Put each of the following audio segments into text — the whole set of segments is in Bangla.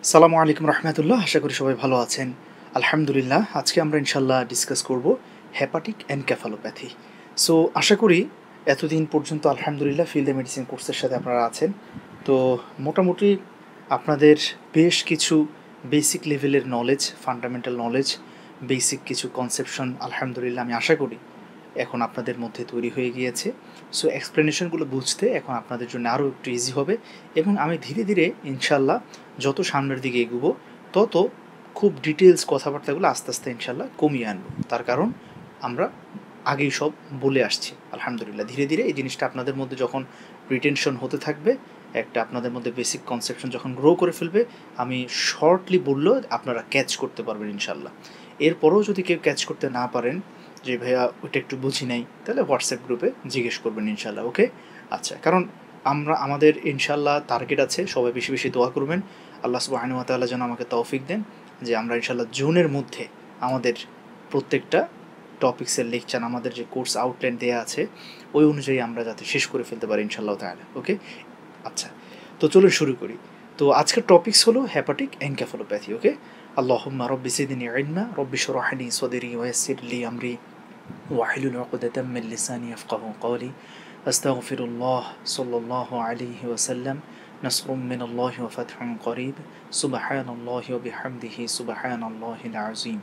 আসসালামু আলাইকুম রহমতুল্লাহ। আশা করি সবাই ভালো আছেন। আলহামদুলিল্লাহ। আজকে আমরা ইনশাল্লাহ ডিসকাস করব হেপাটিক এনকেফালোপ্যাথি। সো আশা করি এতদিন পর্যন্ত আলহামদুলিল্লাহ ফিল্ড মেডিসিন কোর্সের সাথে আপনারা আছেন। তো মোটামুটি আপনাদের বেশ কিছু বেসিক লেভেলের নলেজ, ফান্ডামেন্টাল নলেজ, বেসিক কিছু কনসেপশন আলহামদুলিল্লাহ আমি আশা করি এখন আপনাদের মধ্যে তৈরি হয়ে গিয়েছে। সো এক্সপ্লেনেশনগুলো বুঝতে এখন আপনাদের জন্য আরও একটু ইজি হবে এবং আমি ধীরে ধীরে ইনশাল্লাহ যত সামনের দিকে এগোবো তত খুব ডিটেলস কথাবার্তাগুলো আস্তে আস্তে ইনশাল্লাহ কমিয়ে আনবো। তার কারণ আমরা আগেই সব বলে আসছি আলহামদুলিল্লাহ। ধীরে ধীরে এই জিনিসটা আপনাদের মধ্যে যখন রিটেনশন হতে থাকবে, একটা আপনাদের মধ্যে বেসিক কনসেপশন যখন গ্রো করে ফেলবে, আমি শর্টলি বললেও আপনারা ক্যাচ করতে পারবেন ইনশাল্লাহ। এরপরেও যদি কেউ ক্যাচ করতে না পারেন যে ভাইয়া ওইটা একটু বুঝি নাই, তাহলে হোয়াটসঅ্যাপ গ্রুপে জিজ্ঞেস করবেন ইনশাল্লাহ। ওকে, আচ্ছা। কারণ আমাদের ইনশাল্লাহ টার্গেট আছে, সবাই বেশি বেশি দোয়া করবেন আল্লাহ সুবহানাহু ওয়া তাআলা যেন আমাকে তৌফিক দেন যে আমরা ইনশাল্লাহ জুনের মধ্যে আমাদের প্রত্যেকটা টপিক্সের লেকচার, আমাদের যে কোর্স আউটলাইন দেওয়া আছে ওই অনুযায়ী আমরা যাতে শেষ করে ফেলতে পারি ইনশাল্লাহ তাআলা। ওকে, আচ্ছা। তো চলুন শুরু করি। তো আজকের টপিকস হলো হেপাটিক এনকেফালোপ্যাথি। ওকে, আল্লাহুম্মা রব্বি জিদনি ইলমা রব্বি শরহ লি সাদরি ওয়া ইয়াসসির লি আমরি ওয়াহলুল উকদাতাম মিন লিসানি ইয়াফকাহু কওলি। আস্তাগফিরুল্লাহ সাল্লাল্লাহু আলাইহি ওয়াসাল্লাম। নাসরুম মিনাল্লাহি ওয়া ফাতহুন করিব। সুবহানাল্লাহি ওয়া বিহামদিহি সুবহানাল্লাহিল আযীম।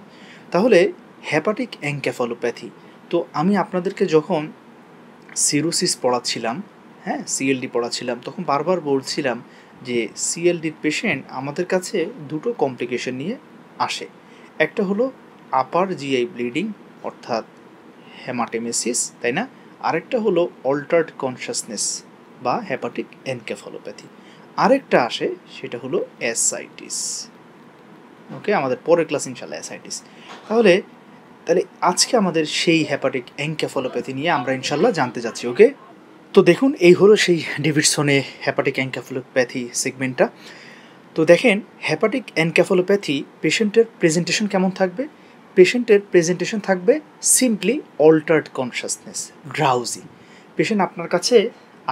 তাহলে হেপাটিক এনকেফালোপ্যাথি, তো আমি আপনাদেরকে যখন সিরোসিস পড়াচ্ছিলাম, হ্যাঁ সিএলডি পড়াচ্ছিলাম, তখন বারবার বলছিলাম যে সিএলডির পেশেন্ট আমাদের কাছে দুটো কমপ্লিকেশন নিয়ে আসে। একটা হলো আপার জিআই ব্লিডিং অর্থাৎ হেমাটেমেসিস, তাই না? আরেকটা হলো অল্টার্ড কনসাসনেস বা হেপাটিক এনকেফালোপ্যাথি। আরেকটা আসে সেটা হলো অ্যাসাইটিস। ওকে, আমাদের পরের ক্লাস ইনশাল্লাহ অ্যাসাইটিস। তাহলে আজকে আমাদের সেই হেপাটিক এনকেফালোপ্যাথি নিয়ে আমরা ইনশাল্লাহ জানতে যাচ্ছি। ওকে, তো দেখুন এই হলো সেই ডেভিডসনে হেপাটিক এনকেফালোপ্যাথি সেগমেন্টটা। তো দেখেন হেপাটিক এনকেফালোপ্যাথি পেশেন্টের প্রেজেন্টেশন কেমন থাকবে? পেশেন্টের প্রেজেন্টেশন থাকবে simply altered consciousness, drowsy. Patient আপনার কাছে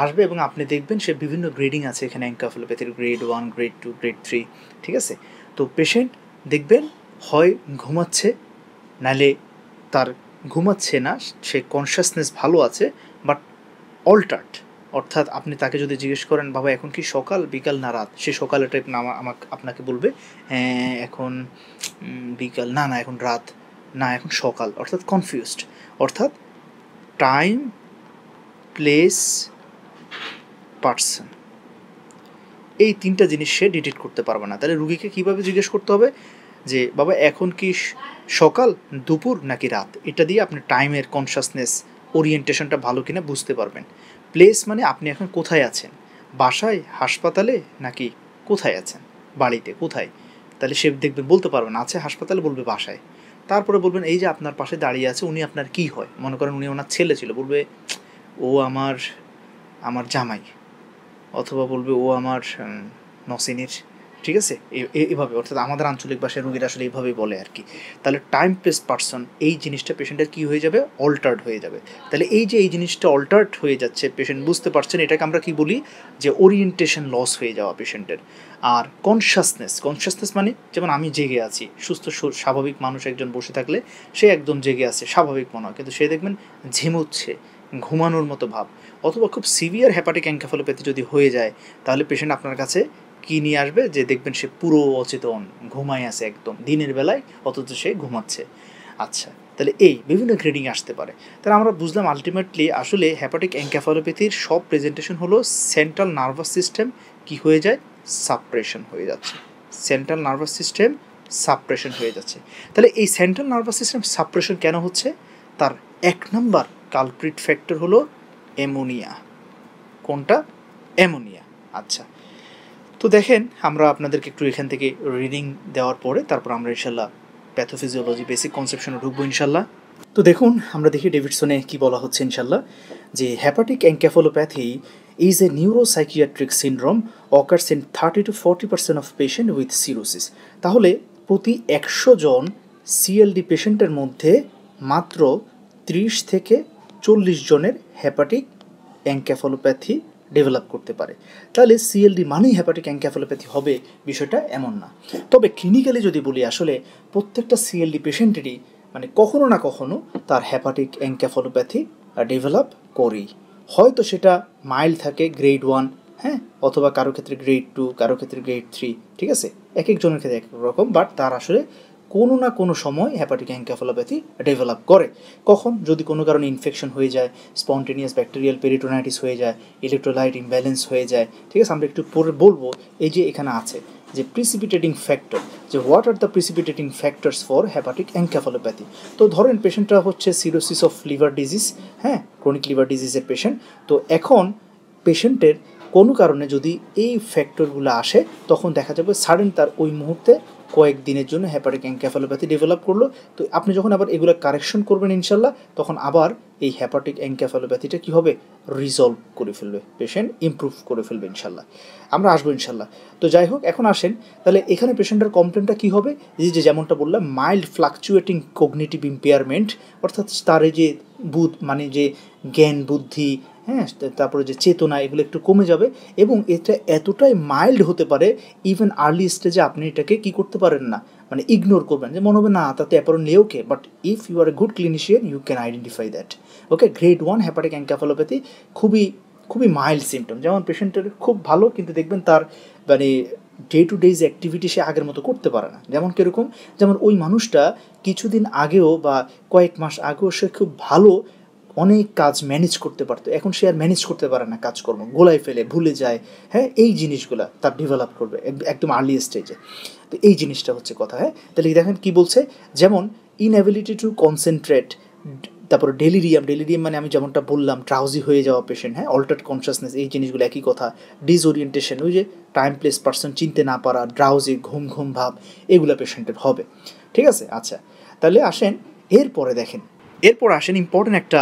আসবে এবং আপনি দেখবেন সে বিভিন্ন গ্রেডিং আছে এখানে এনকেফালোপ্যাথির, গ্রেড 1, গ্রেড 2, গ্রেড 3, ঠিক আছে? তো পেশেন্ট দেখবেন হয় ঘুমাচ্ছে, নালে তার ঘুমাচ্ছে না, সে কনসাসনেস ভালো আছে বাট অল্টার্ড। অর্থাৎ আপনি তাকে যদি জিজ্ঞেস করেন বাবা এখন কি সকাল, বিকাল না রাত, সে সকালে টাইপ না আপনাকে বলবে হ্যাঁ এখন বিকাল, না না এখন রাত, না এখন সকাল। অর্থাৎ কনফিউজড, অর্থাৎ টাইম, প্লেস, পার্সন, এই তিনটা জিনিস সে ডিটেক্ট করতে পারবে না। তাহলে রুগীকে কীভাবে জিজ্ঞেস করতে হবে যে বাবা এখন কি সকাল, দুপুর নাকি রাত, এটা দিয়ে আপনি টাইমের কনসাসনেস ওরিয়েন্টেশনটা ভালো কিনা বুঝতে পারবেন। প্লেস মানে আপনি এখন কোথায় আছেন, বাসায়, হাসপাতালে নাকি কোথায় আছেন, বাড়িতে কোথায়, তাহলে সে দেখবেন বলতে পারবে না, আছে হাসপাতালে, বলবে বাসায়। তারপরে বলবেন এই যে আপনার পাশে দাঁড়িয়ে আছে উনি আপনার কী হয়, মনে করেন উনি ওনার ছেলে ছিল, বলবে ও আমার জামাই, অথবা বলবে ও আমার নসিনের, ঠিক আছে? এভাবে, অর্থাৎ আমাদের আঞ্চলিক ভাষায় রুগীরা আসলে এইভাবেই বলে আর কি। তাহলে টাইম, প্লেস, পার্সন, এই জিনিসটা পেশেন্টের কী হয়ে যাবে, অল্টার্ড হয়ে যাবে। তাহলে এই যে এই জিনিসটা অল্টার্ড হয়ে যাচ্ছে, পেশেন্ট বুঝতে পারছেন, এটাকে আমরা কি বলি যে ওরিয়েন্টেশন লস হয়ে যাওয়া পেশেন্টের। আর কনসাসনেস মানে যেমন আমি জেগে আছি, সুস্থ স্বাভাবিক মানুষ একজন বসে থাকলে সে একদম জেগে আছে, স্বাভাবিক মনে হয়, কিন্তু সে দেখবেন ঝিমুচ্ছে, ঘুমানোর মতো ভাব। অথবা খুব সিভিয়ার হেপাটিক এনকেফালোপ্যাথি যদি হয়ে যায় তাহলে পেশেন্ট আপনার কাছে কী নিয়ে আসবে, যে দেখবেন সে পুরো অচেতন, ঘুমায় আছে একদম দিনের বেলায়, অথচ সে ঘুমাচ্ছে। আচ্ছা, তাহলে এই বিভিন্ন গ্রেডিং আসতে পারে। তাহলে আমরা বুঝলাম আলটিমেটলি আসলে হেপাটিক এনকেফালোপ্যাথির সব প্রেজেন্টেশন হলো সেন্ট্রাল নার্ভাস সিস্টেম কী হয়ে যায়, সাপ্রেশন হয়ে যাচ্ছে। সেন্ট্রাল নার্ভাস সিস্টেম সাপ্রেশন হয়ে যাচ্ছে। তাহলে এই সেন্ট্রাল নার্ভাস সিস্টেম সাপ্রেশন কেন হচ্ছে, তার এক নম্বর কালপ্রিট ফ্যাক্টর হলো অ্যামোনিয়া। কোনটা? অ্যামোনিয়া। আচ্ছা, তো দেখেন আমরা আপনাদেরকে একটু এখান থেকে রিডিং দেওয়ার পরে তারপর আমরা ইনশাল্লাহ প্যাথোফিজিওলজি বেসিক কনসেপশনে ঢুকবো ইনশাল্লাহ। তো দেখুন আমরা দেখি ডেভিডসনে কি বলা হচ্ছে ইনশাল্লাহ, যে hepatic encephalopathy is a neuropsychiatric syndrome occurs in 30-40% of patient with cirrhosis. তাহলে প্রতি 100 জন সিএলডি পেশেন্টের মধ্যে মাত্র 30 থেকে 40 জনের হেপাটিক এনকেফালোপ্যাথি ডেভেলপ করতে পারে। তাহলে সিএলডি মানেই হ্যাপাটিক এনকেফালোপ্যাথি হবে বিষয়টা এমন না। তবে ক্লিনিক্যালি যদি বলি আসলে প্রত্যেকটা সিএলডি পেশেন্টেরই মানে কখনো না কখনো তার হ্যাপাটিক এনকেফালোপ্যাথি ডেভেলপ করেই, হয়তো সেটা মাইল্ড থাকে গ্রেড 1, হ্যাঁ, অথবা কারো ক্ষেত্রে গ্রেড 2, কারো ক্ষেত্রে গ্রেড 3, ঠিক আছে, এক একজনের ক্ষেত্রে এক এক রকম, বাট তার আসলে কোনো না কোনো সময় হ্যাপাটিক এনকেফালোপ্যাথি ডেভেলপ করে। কখন? যদি কোনো কারণে ইনফেকশন হয়ে যায়, স্পন্টেনিয়াস ব্যাকটেরিয়াল পেরিটোনাইটিস হয়ে যায়, ইলেকট্রোলাইট ইমব্যালেন্স হয়ে যায়, ঠিক আছে। আমরা একটু পরে বলবো, এই যে এখানে আছে যে প্রিসিপিটেটিং ফ্যাক্টর, যে what are the precipitating factors for hepatic encephalopathy. তো ধরেন পেশেন্টটা হচ্ছে সিরোসিস অফ লিভার ডিজিজ, হ্যাঁ, ক্রনিক লিভার ডিজিজের পেশেন্ট। তো এখন পেশেন্টের কোনো কারণে যদি এই ফ্যাক্টরগুলো আসে, তখন দেখা যাবে সাডেন তার ওই মুহূর্তে কয়েকদিনের জন্য হ্যাপাটিক এনকেফালোপ্যাথি ডেভেলপ করলো। তো আপনি যখন আবার এগুলো কারেকশন করবেন ইনশাল্লাহ, তখন আবার এই হ্যাপাটিক এনকেফালোপ্যাথিটা কী হবে, রিজলভ করে ফেলবে, পেশেন্ট ইমপ্রুভ করে ফেলবে ইনশাল্লাহ। আমরা আসবো ইনশাল্লাহ। তো যাই হোক, এখন আসেন তাহলে এখানে পেশেন্টের কমপ্লেনটা কী হবে, যে যেমনটা বললাম মাইল্ড ফ্লাকচুয়েটিং কগনিটিভ ইম্পেয়ারমেন্ট, অর্থাৎ তার এই যে মানে যে জ্ঞান বুদ্ধি, হ্যাঁ, তারপরে যে চেতনা, এগুলো একটু কমে যাবে এবং এটা এতটাই মাইল্ড হতে পারে ইভেন আর্লি স্টেজে আপনি এটাকে কী করতে পারেন না, মানে ইগনোর করবেন, যে মনে হবে না তাতে apparently okay, but if you are a good clinician you can identify that. Okay, grade 1 hepatic encephalopathy খুবই মাইল্ড সিমটম, যেমন পেশেন্টের খুব ভালো, কিন্তু দেখবেন তার মানে ডে টু ডেজ অ্যাক্টিভিটি সে আগের মতো করতে পারে না। যেমন কীরকম, যেমন ওই মানুষটা কিছুদিন আগেও বা কয়েক মাস আগেও সে খুব ভালো অনেক কাজ ম্যানেজ করতে পারতো, এখন সে আর ম্যানেজ করতে পারে না, কাজকর্ম গোলায় ফেলে, ভুলে যায়, হ্যাঁ, এই জিনিসগুলো তার ডেভেলপ করবে একদম আর্লি স্টেজে। তো এই জিনিসটা হচ্ছে কথা, হ্যাঁ। তাহলে দেখেন কী বলছে, যেমন ইনএবিলিটি টু কনসেন্ট্রেট, তারপরে ডেলিরিয়াম মানে আমি যেমনটা বললাম ড্রাউজি হয়ে যাওয়া পেশেন্ট, হ্যাঁ, অল্টার্ড কনসিয়াসনেস, এই জিনিসগুলো একই কথা। ডিসওরিয়েন্টেশন, ওই যে টাইম প্লেস পার্সন চিনতে না পারা, ড্রাউজি ঘুম ভাব, এগুলো পেশেন্টের হবে, ঠিক আছে। আচ্ছা, তাহলে আসেন এরপর আসেন ইম্পর্টেন্ট একটা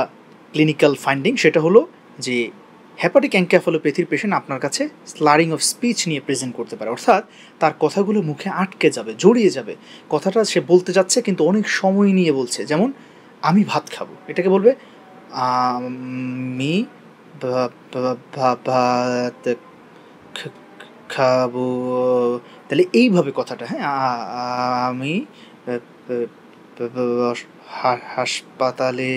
ক্লিনিক্যাল ফাইন্ডিং, সেটা হলো যে হ্যাপাটিক এনকেফালোপ্যাথির পেশেন্ট আপনার কাছে স্লারিং অফ স্পিচ নিয়ে প্রেজেন্ট করতে পারে, অর্থাৎ তার কথাগুলো মুখে আটকে যাবে, জড়িয়ে যাবে, কথাটা সে বলতে যাচ্ছে কিন্তু অনেক সময় নিয়ে বলছে। যেমন আমি ভাত খাবো, এটাকে বলবে আমি ভাত খাবো, তাহলে এইভাবে কথাটা, হ্যাঁ, আমি হাসপাতালে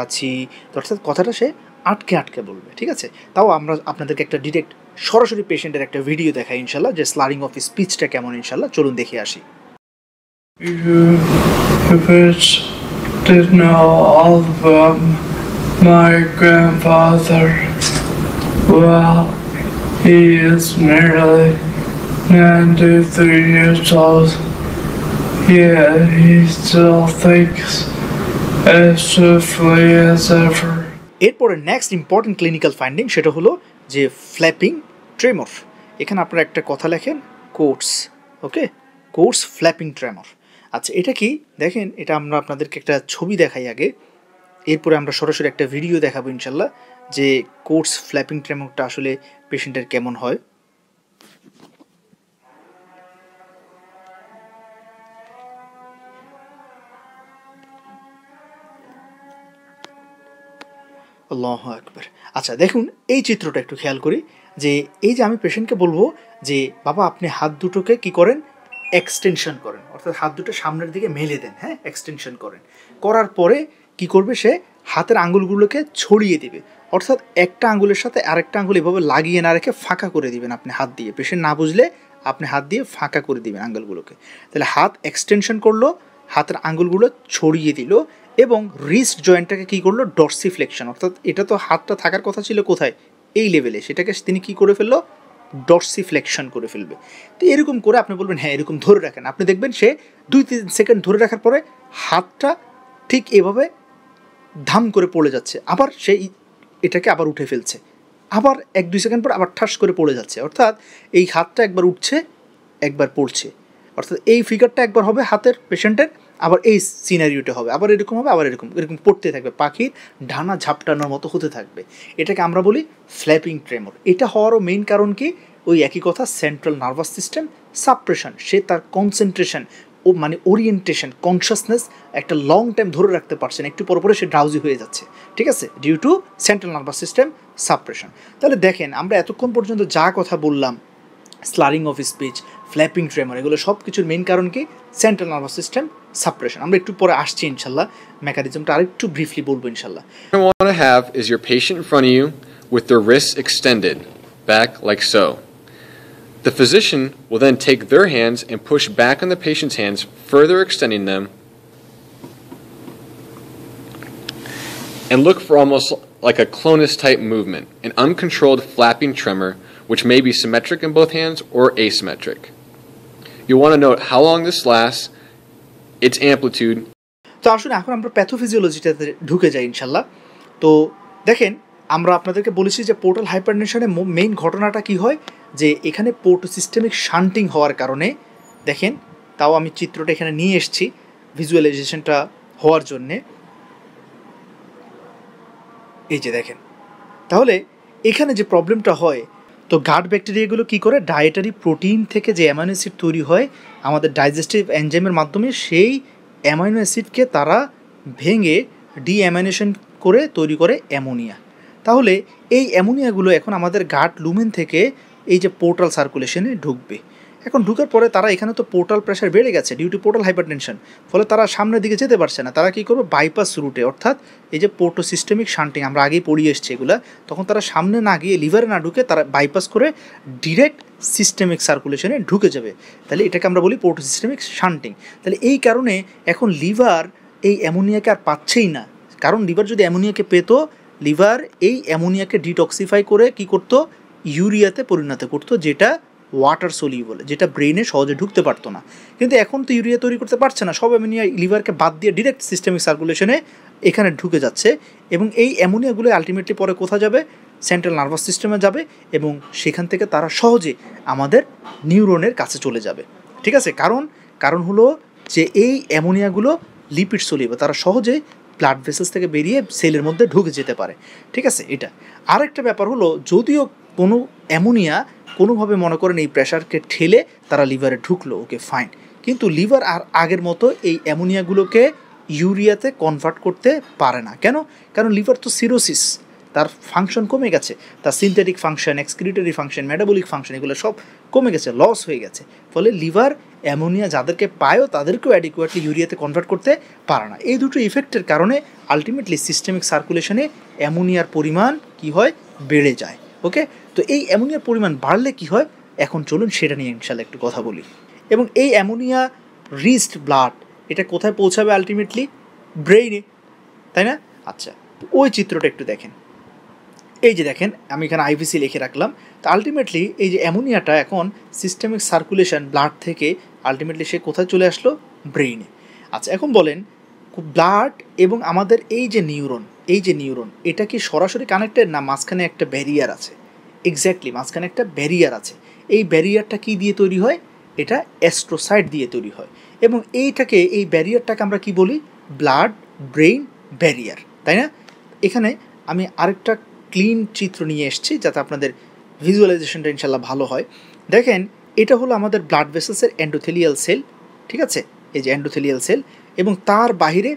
আছি, অর্থাৎ কথাটা সে আটকে বলবে, ঠিক আছে। তাও আমরা আপনাদেরকে একটা ডিরেক্ট সরাসরি পেশেন্টের একটা ভিডিও দেখাই ইনশাল্লাহ, যে স্লারিং অফ স্পিচটা কেমন ইনশাল্লাহ, চলুন দেখে আসি। You did know all about my grandfather. Well, he is nearly 93 years old. Yet he still thinks as swiftly as ever. এরপরে নেক্সট ইম্পর্টেন্ট ক্লিনিক্যাল ফাইন্ডিং, সেটা হলো যে ফ্ল্যাপিং ট্রেমর। এখানে আপনারা একটা কথা লেখেন, কোর্স, ওকে, কোর্স ফ্ল্যাপিং ট্রেমর। আচ্ছা, এটা কি দেখেন, এটা আমরা আপনাদেরকে একটা ছবি দেখাই আগে, এরপরে আমরা সরাসরি একটা ভিডিও দেখাবো ইনশাল্লাহ, যে কোর্স ফ্ল্যাপিং ট্রেমরটা আসলে পেশেন্টের কেমন হয়। আল্লাহু আকবার। আচ্ছা দেখুন, এই চিত্রটা একটু খেয়াল করি, যে এই যে আমি পেশেন্টকে বলবো যে বাবা আপনি হাত দুটোকে কি করেন, এক্সটেনশন করেন, অর্থাৎ হাত দুটো সামনের দিকে মেলে দেন, হ্যাঁ, এক্সটেনশন করার পরে কি করবে, সে হাতের আঙুলগুলোকে ছড়িয়ে দিবে, অর্থাৎ একটা আঙুলের সাথে আরেকটা আঙুল এভাবে লাগিয়ে না রেখে ফাঁকা করে দিবেন আপনি হাত দিয়ে, পেশেন্ট না বুঝলে আপনি হাত দিয়ে ফাঁকা করে দিবেন আঙুলগুলোকে। তাহলে হাত এক্সটেনশন করলো, হাতের আঙুলগুলো ছড়িয়ে দিল এবং রিস্ট জয়েন্টটাকে কী করলো, ডর্সিফ্লেকশন, অর্থাৎ এটা তো হাতটা থাকার কথা ছিল কোথায়, এই লেভেলে, সেটাকে তিনি কী করে ফেললো, ডর্সিফ্লেকশন করে ফেলবে। তো এরকম করে আপনি বলবেন হ্যাঁ এরকম ধরে রাখেন, আপনি দেখবেন সে 2-3 সেকেন্ড ধরে রাখার পরে হাতটা ঠিক এভাবে ধাম করে পড়ে যাচ্ছে, আবার সেই এটাকে আবার উঠে ফেলছে, আবার 1-2 সেকেন্ড পর আবার ঠাস করে পড়ে যাচ্ছে, অর্থাৎ এই হাতটা একবার উঠছে একবার পড়ছে, অর্থাৎ এই ফিগারটা একবার হবে হাতের পেশেন্টের, আবার এই সিনারিওটা হবে, আবার এরকম হবে, আবার এরকম পড়তে থাকবে, পাখির ডানা ঝাপটানোর মতো হতে থাকবে। এটাকে আমরা বলি ফ্ল্যাপিং ট্রেমর। এটা হওয়ারও মেইন কারণ কি, ওই একই কথা, সেন্ট্রাল নার্ভাস সিস্টেম সাপ্রেশন, সে তার কনসেন্ট্রেশন ও মানে ওরিয়েন্টেশন কনসিয়াসনেস একটা লং টাইম ধরে রাখতে পারছে না, একটু পর পরে সে ড্রাউজি হয়ে যাচ্ছে, ঠিক আছে, due to central nervous system suppression. তাহলে দেখেন আমরা এতক্ষণ পর্যন্ত যা কথা বললাম, slurring of speech, flapping tremor, এগুলো সব কিছুর মেইন কারণ কি? Central nervous system suppression. আমরা একটু পরে আসছি ইনশাল্লাহ, মেকানিজমটা আরেকটু ব্রিফলি বলবো ইনশাল্লাহ। What you want to have is your patient in front of you with their wrists extended back like so. The physician will then take their hands and push back on the patient's hands, further extending them, and look for almost like a clonus type movement, an uncontrolled flapping tremor which may be symmetric in both hands or asymmetric. You want to note how long this lasts, its amplitude. তো আসুন এখন আমরা প্যাথোফিজিওলজিটাতে ঢুকে যাই ইনশাল্লাহ। তো দেখেন আমরা আপনাদেরকে বলেছি যে পোর্টাল হাইপারটেনশনের মেইন ঘটনাটা কি হয়, যে এখানে পোর্টো সিস্টেমিক শান্টিং হওয়ার কারণে, দেখেন তাও আমি চিত্রটা এখানে নিয়ে এসেছি ভিজুয়ালাইজেশনটা হওয়ার জন্যে, এই যে দেখেন। তাহলে এখানে যে প্রবলেমটা হয়, তো গাট ব্যাকটেরিয়াগুলো কী করে, ডায়েটারি প্রোটিন থেকে যে অ্যামাইনো অ্যাসিড তৈরি হয় আমাদের ডাইজেস্টিভ এনজাইমের মাধ্যমে, সেই অ্যামাইনো অ্যাসিডকে তারা ভেঙে ডিঅ্যামাইনেশন করে তৈরি করে অ্যামোনিয়া। তাহলে এই অ্যামোনিয়াগুলো এখন আমাদের গাট লুমেন থেকে এই যে পোর্টাল সার্কুলেশনে ঢুকবে। এখন ঢুকার পরে তারা এখানে তো পোর্টাল প্রেশার বেড়ে গেছে ডিউ টু পোর্টাল হাইপারটেনশন, ফলে তারা সামনের দিকে যেতে পারছে না। তারা কী করবে, বাইপাস রুটে, অর্থাৎ এই যে পোর্টো সিস্টেমিক শান্টিং আমরা আগেই পড়িয়ে এসছি এগুলা, তখন তারা সামনে না গিয়ে লিভারে না ঢুকে তারা বাইপাস করে ডিরেক্ট সিস্টেমিক সার্কুলেশনে ঢুকে যাবে। তাহলে এটাকে আমরা বলি পোর্টো সিস্টেমিক শান্টিং। তাহলে এই কারণে এখন লিভার এই অ্যামোনিয়াকে আর পাচ্ছেই না, কারণ লিভার যদি অ্যামোনিয়াকে পেত, লিভার এই অ্যামোনিয়াকে ডিটক্সিফাই করে কি করতো, ইউরিয়াতে পরিণত করতো, যেটা ওয়াটার সলিউবল, যেটা ব্রেনে সহজে ঢুকতে পারতো না। কিন্তু এখন তো ইউরিয়া তৈরি করতে পারছে না, সব অ্যামোনিয়া লিভারকে বাদ দিয়ে ডিরেক্ট সিস্টেমিক সার্কুলেশনে এখানে ঢুকে যাচ্ছে, এবং এই অ্যামোনিয়াগুলো আলটিমেটলি পরে কোথায় যাবে, সেন্ট্রাল নার্ভাস সিস্টেমে যাবে, এবং সেখান থেকে তারা সহজে আমাদের নিউরনের কাছে চলে যাবে, ঠিক আছে। কারণ হলো যে এই অ্যামোনিয়াগুলো লিপিড সলিউবল, তারা সহজে ব্লাড ভেসেলস থেকে বেরিয়ে সেলের মধ্যে ঢুকে যেতে পারে, ঠিক আছে। এটা আরেকটা ব্যাপার হলো, যদিও কোনো অ্যামোনিয়া কোনোভাবে মনে করেন এই প্রেশারকে ঠেলে তারা লিভারে ঢুকলো, ওকে ফাইন, কিন্তু লিভার আর আগের মতো এই অ্যামোনিয়াগুলোকে ইউরিয়াতে কনভার্ট করতে পারে না। কেন? কারণ লিভার তো সিরোসিস, তার ফাংশন কমে গেছে, তার synthetic function, excretory function, metabolic function, এগুলো সব কমে গেছে, লস হয়ে গেছে। ফলে লিভার অ্যামোনিয়া যাদেরকে পায়ও তাদেরকেও অ্যাডিকুয়েটলি ইউরিয়াতে কনভার্ট করতে পারে না। এই দুটো ইফেক্টের কারণে আলটিমেটলি সিস্টেমিক সার্কুলেশনে অ্যামোনিয়ার পরিমাণ কি হয়, বেড়ে যায়, ওকে। তো এই অ্যামোনিয়ার পরিমাণ বাড়লে কি হয়, এখন চলুন সেটা নিয়ে ইনশাল্লাহ একটু কথা বলি। এবং এই অ্যামোনিয়া রিচড ব্লাড এটা কোথায় পৌঁছাবে, আলটিমেটলি ব্রেইনে, তাই না? আচ্ছা, ওই চিত্রটা একটু দেখেন, এই যে দেখেন আমি এখানে আইভিসি লিখে রাখলাম। তো আলটিমেটলি এই যে অ্যামোনিয়াটা এখন সিস্টেমিক সার্কুলেশন ব্লাড থেকে আলটিমেটলি সে কোথায় চলে আসলো, ব্রেইনে। আচ্ছা, এখন বলেন ব্লাড এবং আমাদের এই যে নিউরন এটা কি সরাসরি কানেক্টেড, না মাঝখানে একটা ব্যারিয়ার আছে? এক্স্যাক্টলি, মাঝখানে একটা ব্যারিয়ার আছে। এই ব্যারিয়ারটা কি দিয়ে তৈরি হয়, এটা অ্যাস্ট্রোসাইট দিয়ে তৈরি হয়, এবং এই ব্যারিয়ারটাকে আমরা কি বলি, ব্লাড ব্রেইন ব্যারিয়ার, তাই না? এখানে আমি আরেকটা ক্লিন চিত্র নিয়ে এসেছি যাতে আপনাদের ভিজুয়ালাইজেশনটা ইনশাল্লাহ ভালো হয়। দেখেন এটা হলো আমাদের ব্লাড ভেসেলসের এন্ডোথেলিয়াল সেল, ঠিক আছে, এই যে এন্ডোথেলিয়াল সেল, এবং তার বাহিরে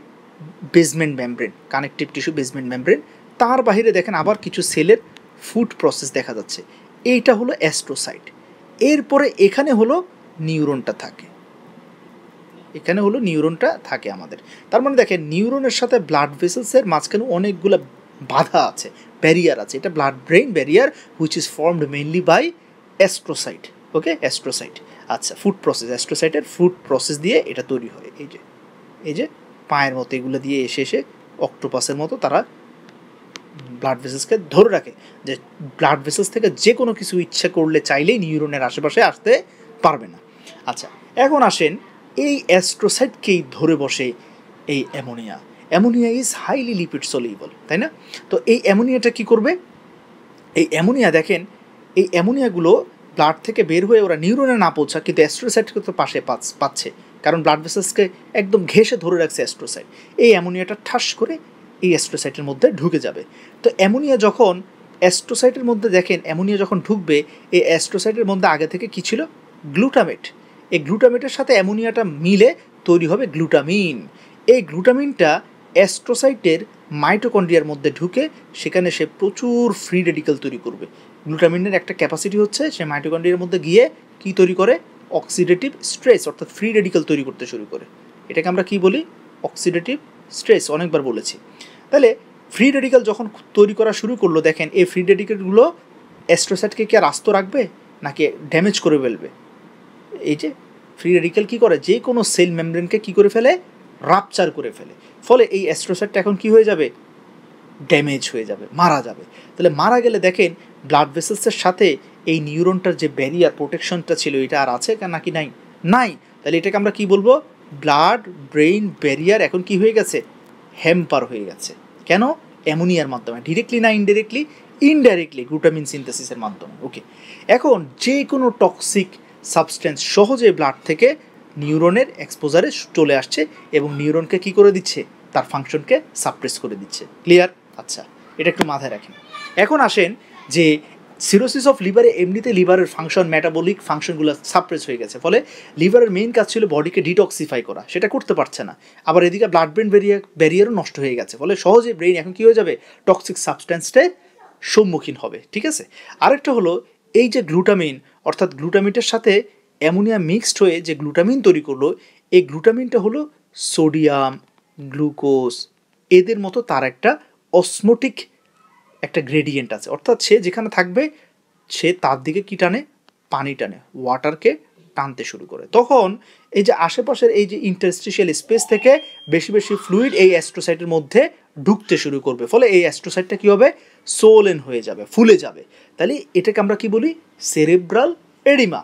basement membrane, connective tissue basement membrane, তার বাহিরে দেখেন আবার কিছু সেলের ফুড প্রসেস দেখা যাচ্ছে, এইটা হলো অ্যাস্ট্রোসাইট। এরপরে এখানে হলো নিউরনটা থাকে, আমাদের। তার মানে দেখেন নিউরনের সাথে ব্লাড ভেসেলসের মাঝখানে অনেকগুলো বাধা আছে, ব্যারিয়ার আছে, এটা blood brain barrier which is formed mainly by astrocyte, okay, astrocyte. আচ্ছা, ফুড প্রসেস, অ্যাস্ট্রোসাইটের ফুড প্রসেস দিয়ে এটা তৈরি হয়, এই যে পায়ের মতো এগুলো দিয়ে এসে অক্টোপাসের মতো তারা ব্লাড ভেসেলসকে ধরে রাখে, যে ব্লাড ভেসেলস থেকে যে কোনো কিছু ইচ্ছা করলে চাইলেই নিউরনের আশেপাশে আসতে পারবে না। আচ্ছা, এখন আসেন এই অ্যাস্ট্রোসাইটকেই ধরে বসে এই ammonia is highly lipid soluble, তাই না? তো এই অ্যামোনিয়াটা কি করবে, এই অ্যামোনিয়া দেখেন এই অ্যামোনিয়াগুলো ব্লাড থেকে বের হয়ে ওরা নিউরনে না পৌঁছা, কিন্তু অ্যাস্ট্রোসাইটকে তো পাশে পাচ্ছে, কারণ ব্লাড ভেসেলসকে একদম ঘেঁষে ধরে রাখছে অ্যাস্ট্রোসাইট। এই অ্যামোনিয়াটা ঠাস করে এই অ্যাস্ট্রোসাইটের মধ্যে ঢুকে যাবে। তো অ্যামোনিয়া যখন অ্যাস্ট্রোসাইটের মধ্যে দেখেন অ্যামোনিয়া যখন ঢুকবে, এই অ্যাস্ট্রোসাইটের মধ্যে আগে থেকে কী ছিল, গ্লুটামেট। এই গ্লুটামেটের সাথে অ্যামোনিয়াটা মিলে তৈরি হবে গ্লুটামিন। এই গ্লুটামিনটা অ্যাস্ট্রোসাইটের মাইটোকন্ড্রিয়ার মধ্যে ঢুকে সেখানে সে প্রচুর ফ্রি রেডিক্যাল তৈরি করবে। গ্লুটামিনের একটা ক্যাপাসিটি হচ্ছে সে মাইটোকন্ড্রিয়ার মধ্যে গিয়ে কি তৈরি করে, অক্সিডেটিভ স্ট্রেস অর্থাৎ ফ্রি রেডিক্যাল তৈরি করতে শুরু করে। এটাকে আমরা কি বলি, অক্সিডেটিভ স্ট্রেস, অনেকবার বলেছি। তাহলে ফ্রি রেডিক্যাল যখন তৈরি করা শুরু করলো, দেখেন এই ফ্রি রেডিক্যালগুলো অ্যাস্ট্রোসাইটকে কি আর আস্ত রাখবে নাকি ড্যামেজ করে ফেলবে? এই যে ফ্রি রেডিক্যাল কী করে, যে কোনো সেল মেমব্রেনকে কী করে ফেলে, রাপচার করে ফেলে। ফলে এই অ্যাস্ট্রোসাইটটা এখন কি হয়ে যাবে, ড্যামেজ হয়ে যাবে, মারা যাবে। তাহলে মারা গেলে দেখেন ব্লাড ভেসেলসের সাথে এই নিউরনটার যে ব্যারিয়ার প্রোটেকশনটা ছিল এটা আর আছে নাকি নাই? নাই। তাহলে এটাকে আমরা কি বলবো, ব্লাড ব্রেইন ব্যারিয়ার এখন কি হয়ে গেছে, হ্যাম্পার হয়ে গেছে। কেন? অ্যামোনিয়ার মাধ্যমে, ডিরেক্টলি না ইনডাইরেক্টলি? ইনডাইরেক্টলি, গ্লুটামিন সিনথেসিসের মাধ্যমে। ওকে, এখন যে কোনো টক্সিক সাবস্টেন্স সহজে ব্লাড থেকে নিউরনের এক্সপোজারে চলে আসছে এবং নিউরনকে কি করে দিচ্ছে, তার ফাংশনকে সাপ্রেস করে দিচ্ছে। ক্লিয়ার? আচ্ছা, এটা একটু মাথায় রাখেন। এখন আসেন যে সিরোসিস অফ লিভারে এমনিতে লিভারের ফাংশন, মেটাবলিক ফাংশনগুলো সাপ্রেস হয়ে গেছে। ফলে লিভারের মেইন কাজ ছিল বডিকে ডিটক্সিফাই করা, সেটা করতে পারছে না। আবার এদিকে ব্লাড ব্রেন ব্যারিয়ারও নষ্ট হয়ে গেছে। ফলে সহজে ব্রেইন এখন কী হয়ে যাবে, টক্সিক সাবস্টেন্সটায় সম্মুখীন হবে। ঠিক আছে, আরেকটা হলো এই যে গ্লুটামিন, অর্থাৎ গ্লুটামিনের সাথে অ্যামোনিয়া মিক্সড হয়ে যে গ্লুটামিন তৈরি করলো, এই গ্লুটামিনটা হলো সোডিয়াম, গ্লুকোজ এদের মতো তার একটা অসমোটিক একটা গ্রেডিয়েন্ট আছে। অর্থাৎ সে যেখানে থাকবে সে তার দিকে কী টানে, পানি টানে, ওয়াটারকে টানতে শুরু করে। তখন এই যে আশেপাশের এই যে ইন্টারস্টিশিয়াল স্পেস থেকে বেশি বেশি ফ্লুইড এই অ্যাস্ট্রোসাইটের মধ্যে ঢুকতে শুরু করবে। ফলে এই অ্যাস্ট্রোসাইটটা কী হবে, সোলেন হয়ে যাবে, ফুলে যাবে। তাহলে এটাকে আমরা কি বলি, সেরেব্রাল এডিমা।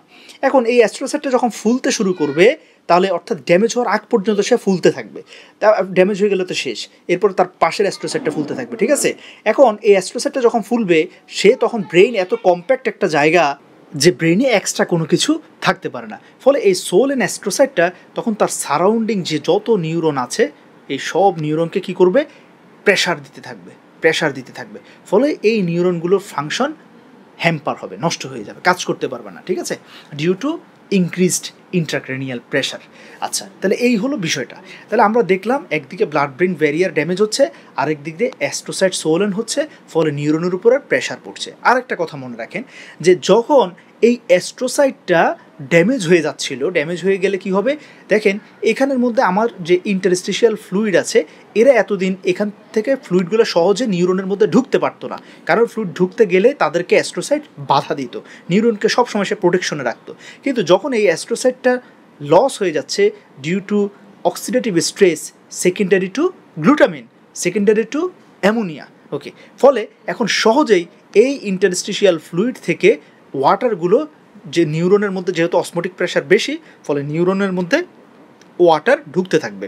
এখন এই অ্যাস্ট্রোসাইটটা যখন ফুলতে শুরু করবে, তাহলে অর্থাৎ ড্যামেজ হওয়ার আগ পর্যন্ত সে ফুলতে থাকবে। তা ড্যামেজ হয়ে গেলে তো শেষ, এরপর তার পাশের অ্যাস্ট্রোসাইটটা ফুলতে থাকবে। ঠিক আছে, এখন এই অ্যাস্ট্রোসাইটটা যখন ফুলবে, সে তখন ব্রেইন এত কম্প্যাক্ট একটা জায়গা যে ব্রেইনে এক্সট্রা কোনো কিছু থাকতে পারে না। ফলে এই সোল এন্ড অ্যাস্ট্রোসাইটটা তখন তার সারাউন্ডিং যে যত নিউরন আছে এই সব নিউরনকে কি করবে, প্রেশার দিতে থাকবে। ফলে এই নিউরনগুলোর ফাংশন হ্যাম্পার হবে, নষ্ট হয়ে যাবে, কাজ করতে পারবে না। ঠিক আছে, due to increased intracranial pressure. আচ্ছা, তাহলে এই হলো বিষয়টা। তাহলে আমরা দেখলাম একদিকে ব্লাড ব্রেন ব্যারিয়ার ড্যামেজ হচ্ছে, আরেক দিক দিয়ে অ্যাস্ট্রোসাইট সোলেন হচ্ছে, ফলে নিউরনের উপরে প্রেশার পড়ছে। আরেকটা কথা মনে রাখেন যে যখন এই অ্যাস্ট্রোসাইটটা ড্যামেজ হয়ে যাচ্ছিল, ড্যামেজ হয়ে গেলে কি হবে, দেখেন এখানের মধ্যে আমার যে ইন্টারস্টিশিয়াল ফ্লুইড আছে, এরা এতদিন এখান থেকে ফ্লুইডগুলো সহজে নিউরনের মধ্যে ঢুকতে পারতো না, কারণ ফ্লুইড ঢুকতে গেলে তাদেরকে অ্যাস্ট্রোসাইট বাধা দিত, নিউরনকে সবসময় সে প্রোটেকশনে রাখতো। কিন্তু যখন এই অ্যাস্ট্রোসাইটটা লস হয়ে যাচ্ছে due to oxidative stress secondary to glutamine, secondary to ammonia, okay, ফলে এখন সহজেই এই ইন্টারস্টিশিয়াল ফ্লুইড থেকে ওয়াটারগুলো যে নিউরনের মধ্যে, যেহেতু অসমোটিক প্রেশার বেশি, ফলে নিউরনের মধ্যে ওয়াটার ঢুকতে থাকবে।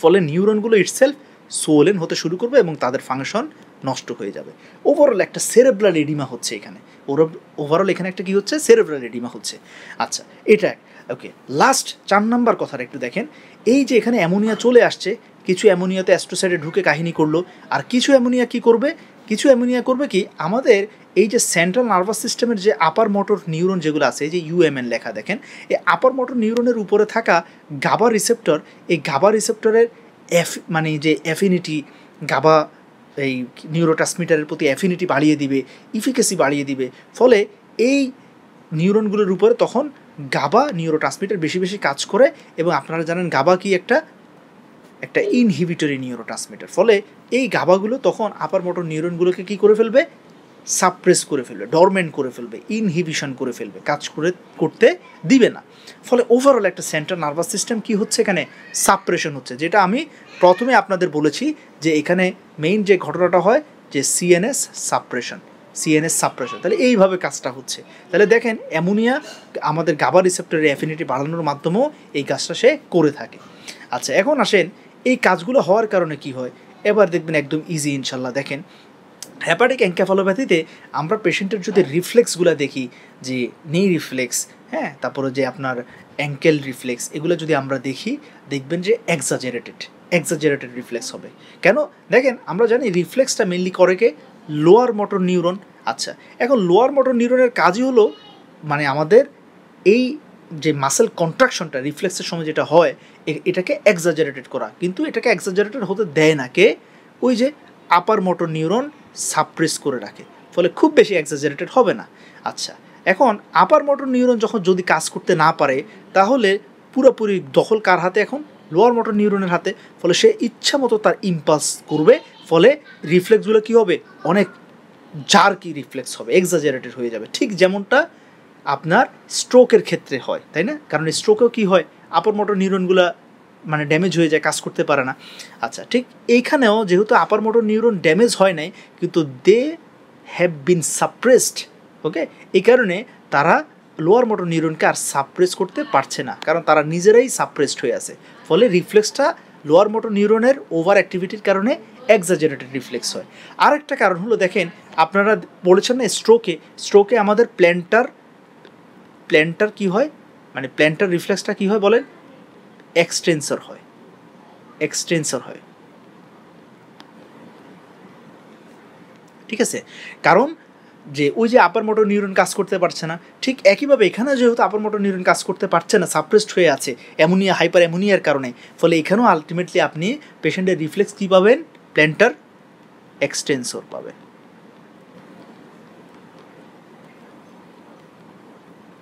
ফলে নিউরনগুলো ইটসেলফ সোলেন হতে শুরু করবে এবং তাদের ফাংশন নষ্ট হয়ে যাবে। ওভারঅল একটা সেরেব্রাল এডিমা হচ্ছে এখানে, ওভারঅল এখানে একটা কি হচ্ছে, সেরেব্রাল এডিমা হচ্ছে। আচ্ছা, এটা ওকে। লাস্ট 4 নাম্বার কথাটা একটু দেখেন, এই যে এখানে অ্যামোনিয়া চলে আসছে, কিছু অ্যামোনিয়াতে অ্যাস্ট্রোসাইটে ঢুকে কাহিনী করলো, আর কিছু অ্যামোনিয়া কি করবে, কিছু অ্যামোনিয়া করবে কি, আমাদের এই যে সেন্ট্রাল নার্ভাস সিস্টেমের যে আপার মোটর নিউরন যেগুলো আছে, এই যে ইউএমএন লেখা দেখেন, এই আপার মোটর নিউরনের উপরে থাকা গাবা রিসেপ্টর, এই গাবা রিসেপ্টরের মানে যে অ্যাফিনিটি, গাবা এই নিউরোট্রান্সমিটারের প্রতি অ্যাফিনিটি বাড়িয়ে দিবে, ইফিকেসি বাড়িয়ে দিবে। ফলে এই নিউরনগুলোর উপরে তখন গাবা নিউরোট্রান্সমিটার বেশি বেশি কাজ করে, এবং আপনারা জানেন গাবা কি একটা ইনহিবিটরি নিউরোট্রান্সমিটার। ফলে এই গাবাগুলো তখন আপার মোটর নিউরনগুলোকে কী করে ফেলবে, সাপ্রেস করে ফেলবে, ডরমেন্ট করে ফেলবে, ইনহিবিশন করে ফেলবে, কাজ করতে দিবে না। ফলে ওভারঅল একটা সেন্ট্রাল নার্ভাস সিস্টেম কি হচ্ছে, এখানে সাপ্রেশন হচ্ছে, যেটা আমি প্রথমে আপনাদের বলেছি যে এখানে মেইন যে ঘটনাটা হয় যে সিএনএস সাপ্রেশন। তাহলে এইভাবে কাজটা হচ্ছে। তাহলে দেখেন অ্যামোনিয়া আমাদের গাবা রিসেপ্টরের অ্যাফিনিটি বাড়ানোর মাধ্যমেও এই কাজটা সে করে থাকে। আচ্ছা, এখন আসেন এই কাজগুলো হওয়ার কারণে কি হয়, এবার দেখবেন একদম ইজি ইনশাল্লাহ। দেখেন হেপাটিক এনকেফালোপ্যাথিতে আমরা পেশেন্টের যদি রিফ্লেক্সগুলো দেখি, যে নি রিফ্লেক্স, হ্যাঁ, তারপরে যে আপনার অ্যাঙ্কেল রিফ্লেক্স, এগুলো যদি আমরা দেখি, দেখবেন যে এক্সাজারেটেড রিফ্লেক্স হবে। কেন? দেখেন আমরা জানি রিফ্লেক্সটা মেনলি করে কে, লোয়ার মোটর নিউরন। আচ্ছা, এখন লোয়ার মোটর নিউরনের কাজই হলো মানে আমাদের এই যে মাসেল কন্ট্রাকশনটা রিফ্লেক্সের সময় যেটা হয় এটাকে এক্সাজারেটেড করা, কিন্তু এটাকে এক্সাজারেটেড হতে দেয় না কে? ওই যে আপার মোটর নিউরন সাপ্রেস করে রাখে, ফলে খুব বেশি এক্সাজারেটেড হবে না। আচ্ছা, এখন আপার মোটর নিউরন যখন যদি কাজ করতে না পারে তাহলে পুরোপুরি দখল কার হাতে? এখন লোয়ার মোটর নিউরনের হাতে। ফলে সে ইচ্ছা মতো তার ইম্পালস করবে, ফলে রিফ্লেক্সগুলো কী হবে? অনেক জার্কি রিফ্লেক্স হবে, এক্সাজারেটেড হয়ে যাবে, ঠিক যেমনটা আপনার স্ট্রোকের ক্ষেত্রে হয়, তাই না? কারণ স্ট্রোকেও কী হয়? আপার মোটর নিউরনগুলো মানে ড্যামেজ হয়ে যায়, কাজ করতে পারে না। আচ্ছা, ঠিক এইখানেও যেহেতু আপার মোটর নিউরন ড্যামেজ হয় নাই, কিন্তু দে হ্যাভ বিন সাপ্রেসড, ওকে, এই কারণে তারা লোয়ার মোটর নিউরনকে আর সাপ্রেস করতে পারছে না, কারণ তারা নিজেরাই সাপ্রেসড হয়ে আছে। ফলে রিফ্লেক্সটা লোয়ার মোটর নিউরনের ওভার অ্যাক্টিভিটির কারণে এক্সাজারেটেড রিফ্লেক্স হয়। আরেকটা কারণ হলো, দেখেন আপনারা বলেছেন না স্ট্রোকে আমাদের প্ল্যান্টার কি হয়, মানে প্ল্যান্টার রিফ্লেক্সটা কি হয় বলেন? এক্সটেন্সর হয়, ঠিক আছে? কারণ যে ওই যে আপার মোটর নিউরন কাজ করতে পারছে না, ঠিক একইভাবে এখানে যেহেতু আপার মোটর নিউরন কাজ করতে পারছে না, সাপ্রেসড হয়ে আছে অ্যামোনিয়া, হাইপার অ্যামোনিয়ার কারণে, ফলে এখানেও আলটিমেটলি আপনি পেশেন্টের রিফ্লেক্স কী পাবেন? প্ল্যান্টার এক্সটেন্সর পাবেন।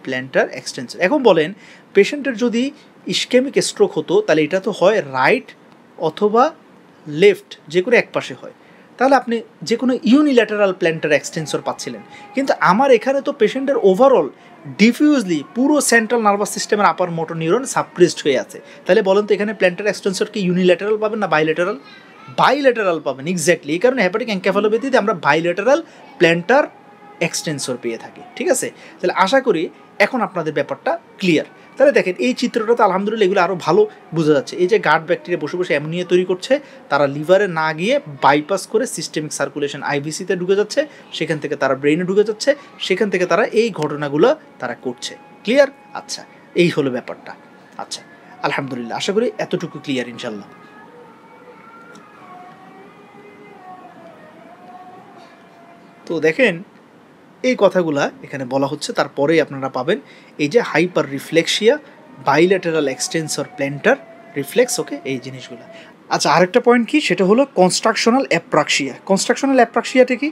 Planter extensor. এখন বলেন, পেশেন্টের যদি ইসকেমিক স্ট্রোক হতো তাহলে এটা তো হয় রাইট অথবা লেফট, যে কোনো এক পাশে হয়, তাহলে আপনি যে কোনো ইউনিল্যাটারাল প্ল্যান্টার এক্সটেন্সর পাচ্ছিলেন। কিন্তু আমার এখানে তো পেশেন্টের ওভারঅল ডিফিউজলি পুরো সেন্ট্রাল নার্ভাস সিস্টেমের আপার মোটর নিউরন সাপ্রেসড হয়ে আছে, তাহলে বলেন তো এখানে প্ল্যান্টার এক্সটেন্সর কি ইউনিল্যাটারাল পাবেন না বাইল্যাটারাল? বাইল্যাটারাল পাবেন, এক্স্যাক্টলি। এই কারণে হেপাটিক এনকেফালোপ্যাথিতে আমরা বাইল্যাটারাল প্ল্যান্টার এক্সটেন্সর পেয়ে থাকি, ঠিক আছে? তাহলে আশা করি এখন আপনাদের ব্যাপারটা ক্লিয়ার। তাহলে দেখেন এই চিত্রটাতে আলহামদুলিল্লাহ এগুলো আরও ভালো বোঝা যাচ্ছে। এই যে গাট ব্যাকটেরিয়া বসে বসে অ্যামোনিয়া তৈরি করছে, তারা লিভারে না গিয়ে বাইপাস করে সিস্টেমিক সার্কুলেশন আইভিসিতে ঢুকে যাচ্ছে, সেখান থেকে তারা ব্রেইনে ঢুকে যাচ্ছে, সেখান থেকে তারা এই ঘটনাগুলো তারা করছে। ক্লিয়ার? আচ্ছা, এই হলো ব্যাপারটা। আচ্ছা, আলহামদুলিল্লাহ, আশা করি এতটুকু ক্লিয়ার ইনশাল্লাহ। তো দেখেন এই কথাগুলা এখানে বলা হচ্ছে, তারপরেই আপনারা পাবেন এই যে hyper reflexia, bilateral extensor plantar reflex, okay, এই জিনিসগুলো। আচ্ছা, আরেকটা পয়েন্ট কি, সেটা হলো কনস্ট্রাকশনাল অ্যাপ্রাক্সিয়া। কনস্ট্রাকশনাল অ্যাপ্রাক্সিয়াটা কি?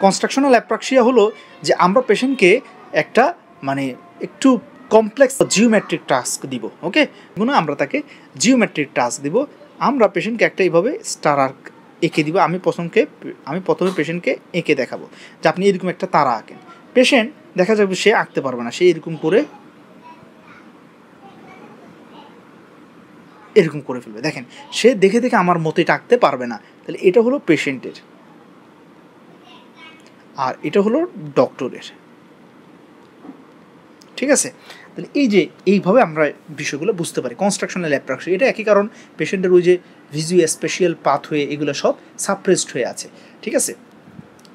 কনস্ট্রাকশনাল অ্যাপ্রাক্সিয়া হলো যে আমরা পেশেন্টকে একটা মানে একটু কমপ্লেক্স জিওমেট্রিক টাস্ক দিব, ওকে, আমরা তাকে জিওমেট্রিক টাস্ক দিব। আমরা পেশেন্টকে একটা এইভাবে স্টার আর্ক এঁকে দিব। আমি প্রথমে পেশেন্টকে এঁকে দেখাবো যে আপনি এরকম একটা তারা আঁকেন। পেশেন্ট দেখা যাবে সে আঁকতে পারবে না, সে এরকম করে ফেলবে। দেখেন, সে দেখে দেখে আমার মতো এটা আঁকতে পারবে না। তাহলে এটা হলো পেশেন্টের, আর এটা হলো ডক্টরের, ঠিক আছে? তাহলে এই যে এইভাবে আমরা বিষয়গুলো বুঝতে পারি। কনস্ট্রাকশনাল অ্যাপ্রাক্সিয়া এটা একই কারণ, পেশেন্টের ওই যে ভিজুয়াল স্পেশিয়াল পাথওয়ে এগুলো সব সাপ্রেসড হয়ে আছে, ঠিক আছে?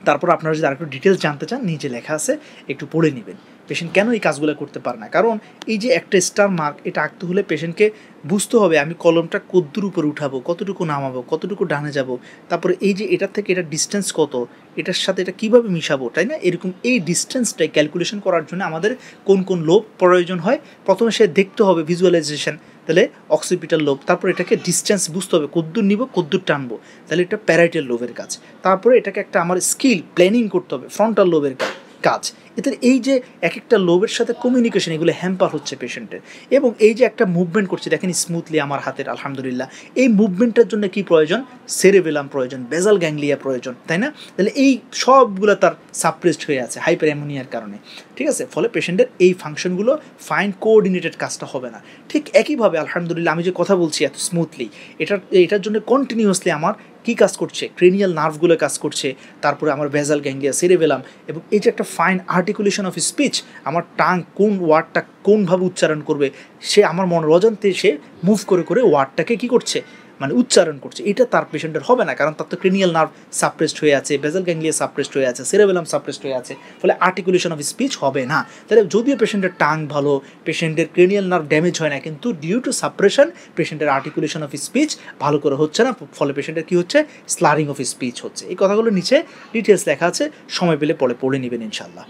তারপর আপনারা যদি আরেকটু ডিটেলস জানতে চান, নিচে লেখা আছে, একটু পড়ে নেবেন পেশেন্ট কেন এই কাজগুলো করতে পারে না। কারণ এই যে একটা স্টার মার্ক এটা আঁকতে হলে পেশেন্টকে বুঝতে হবে আমি কলমটা কতদূর উপরে উঠাবো, কতটুকু নামাবো, কতটুকু ডানে যাব, তারপরে এই যে এটার থেকে এটা ডিস্টেন্স কত, এটার সাথে এটা কীভাবে মিশাবো, তাই না? এরকম এই ডিস্টেন্সটাই ক্যালকুলেশন করার জন্য আমাদের কোন কোন লোব প্রয়োজন হয়। প্রথমে সে দেখতে হবে ভিজুয়ালাইজেশন, তাহলে অক্সিপিটাল লোব, তারপর এটাকে ডিস্টেন্স বুঝতে হবে কদ্দূর নিব কদ্দূর টানবো, তাহলে এটা প্যারাইটাল লোবের কাজ। তারপরে এটাকে একটা আমার স্কিল প্ল্যানিং করতে হবে, ফ্রন্টাল লোবের কাজ। এতে এই যে এক একটা লোবের সাথে কমিউনিকেশন এগুলো হ্যাম্পার হচ্ছে পেশেন্টের। এবং এই যে একটা মুভমেন্ট করছে দেখেন স্মুথলি আমার হাতের, আলহামদুলিল্লাহ, এই মুভমেন্টের জন্য কি প্রয়োজন? সেরেবেলাম প্রয়োজন, বেজাল গ্যাংলিয়া প্রয়োজন, তাই না? তাহলে এই সবগুলো তার সাপ্রেসড হয়ে আছে হাইপার অ্যামোনিয়ার কারণে, ঠিক আছে? ফলে পেশেন্টের এই ফাংশনগুলো ফাইন কোঅর্ডিনেটেড কাজটা হবে না। ঠিক একইভাবে আলহামদুলিল্লাহ আমি যে কথা বলছি এত স্মুথলি, এটার জন্য কন্টিনিউয়াসলি আমার কী কাজ করছে? ক্রেনিয়াল নার্ভগুলো কাজ করছে, তারপরে আমার বেজাল গ্যাংলিয়া, সেরেবেলাম, এবং এই যে একটা ফাইন আর্টিকুলেশন অফ স্পিচ, আমার টাং কোন ওয়ার্ডটা কোনভাবে উচ্চারণ করবে, সে আমার মনের অজান্তে সে মুভ করে করে ওয়ার্ডটাকে কী করছে, মানে উচ্চারণ করছে। এটা তার পেশেন্টের হবে না, কারণ তার তো ক্রেনিয়াল নার্ভ সাপ্রেসড হয়ে আছে, বেজাল গ্যাংলিয়া সাপ্রেসড হয়ে আছে, সেরেবেলাম সাপ্রেসড হয়ে আছে, ফলে আর্টিকুলেশন অফ স্পিচ হবে না। তাহলে যদিও পেশেন্টের টাং ভালো, পেশেন্টের ক্রেনিয়াল নার্ভ ড্যামেজ হয় না, কিন্তু ডিউ টু সাপ্রেশন পেশেন্টের আর্টিকুলেশন অফ স্পিচ ভালো করে হচ্ছে না, ফলে পেশেন্টের কী হচ্ছে? স্লারিং অফ স্পিচ হচ্ছে। এই কথাগুলো নিচে ডিটেলস লেখা আছে, সময় পেলে পড়ে নেবেন ইনশাল্লাহ।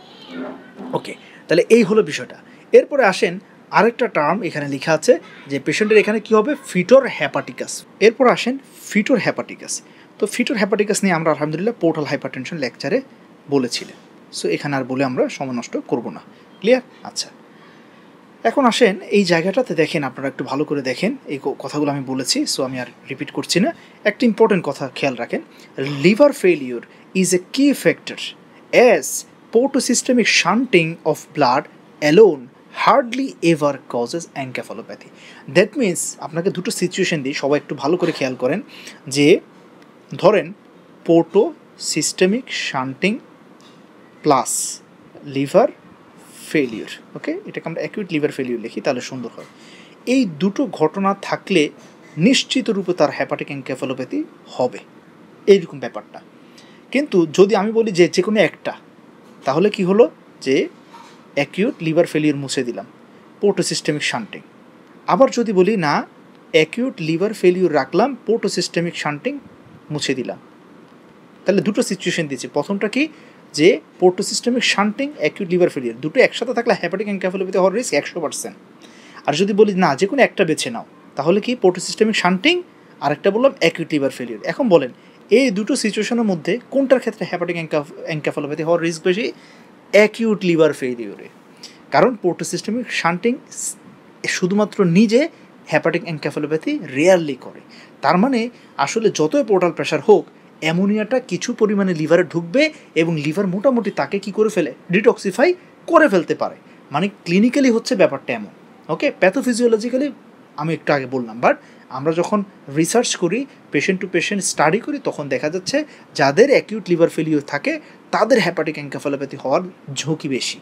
ওকে, তাহলে এই হলো বিষয়টা। এরপরে আসেন আরেকটা টার্ম এখানে লেখা আছে যে পেশেন্টের এখানে কী হবে, ফিটোর হ্যাপাটিকাস। এরপর আসেন ফিটোর হ্যাপাটিকাস। তো ফিটোর হ্যাপাটিকাস নিয়ে আমরা আলহামদুলিল্লাহ পোর্টাল হাইপারটেনশন লেকচারে বলেছিলাম, সো এখানে আর বলে আমরা সময় নষ্ট করবো না। ক্লিয়ার? আচ্ছা, এখন আসেন এই জায়গাটাতে দেখেন, আপনারা একটু ভালো করে দেখেন, এই কথাগুলো আমি বলেছি, সো আমি আর রিপিট করছি না। একটা ইম্পর্টেন্ট কথা খেয়াল রাখেন, লিভার ফেলিওর ইজ এ কি factor as portosystemic shunting of blood alone hardly ever causes encephalopathy. That means আপনাকে দুটো সিচুয়েশন দিই, সবাই একটু ভালো করে খেয়াল করেন, যে ধরেন portosystemic shunting plus liver failure, okay, এটাকে আমরা অ্যাকিউট লিভার ফেলিওর লিখি, তাহলে সুন্দর হয়। এই দুটো ঘটনা থাকলে নিশ্চিত রূপে তার হ্যাপাটিক এনকেফালোপ্যাথি হবে, এইরকম ব্যাপারটা। কিন্তু যদি আমি বলি যে যে কোনো একটা, তাহলে কি হলো, যে অ্যাকিউট লিভার ফেলিওর মুছে দিলাম, পোর্টোসিস্টেমিক শান্টিং। আবার যদি বলি না, অ্যাকিউট লিভার ফেলিওর রাখলাম, পোর্টোসিস্টেমিক শান্টিং মুছে দিলাম, তাহলে দুটো সিচুয়েশন দিয়েছি। প্রথমটা কি, যে portosystemic shunting acute liver failure দুটো একসাথে থাকলে হ্যাপাটিক এনকেফালোপ্যাথি হওয়ার রিস্ক 100%। আর যদি বলি না, যে কোনো একটা বেছে নাও, তাহলে কি পোর্টোসিস্টেমিক শান্টিং, আরেকটা বললাম অ্যাকিউট লিভার ফেলিওর। এখন বলেন এই দুটো সিচুয়েশনের মধ্যে কোনটার ক্ষেত্রে হ্যাপাটিক এনকেফালোপ্যাথি হওয়ার রিস্ক বেশি? অ্যাকিউট লিভার ফেলিওরে। কারণ পোর্টোসিস্টেমিক শান্টিং শুধুমাত্র নিজে হ্যাপাটিক এনকেফালোপ্যাথি রেয়ারলি করে। তার মানে আসলে যতই পোর্টাল প্রেশার হোক, অ্যামোনিয়াটা কিছু পরিমাণে লিভারে ঢুকবে এবং লিভার মোটামুটি তাকে কি করে ফেলে, ডিটক্সিফাই করে ফেলতে পারে। মানে ক্লিনিক্যালি হচ্ছে ব্যাপারটা এমন, ওকে। প্যাথোফিজিওলজিক্যালি আমি একটু আগে বললাম, বাট আমরা যখন রিসার্চ করি, পেশেন্ট টু পেশেন্ট স্টাডি করি, তখন দেখা যাচ্ছে যাদের অ্যাকিউট লিভার ফেলিওর থাকে তাদের হ্যাপাটিক এনকেফালোপ্যাথি হওয়ার ঝুঁকি বেশি,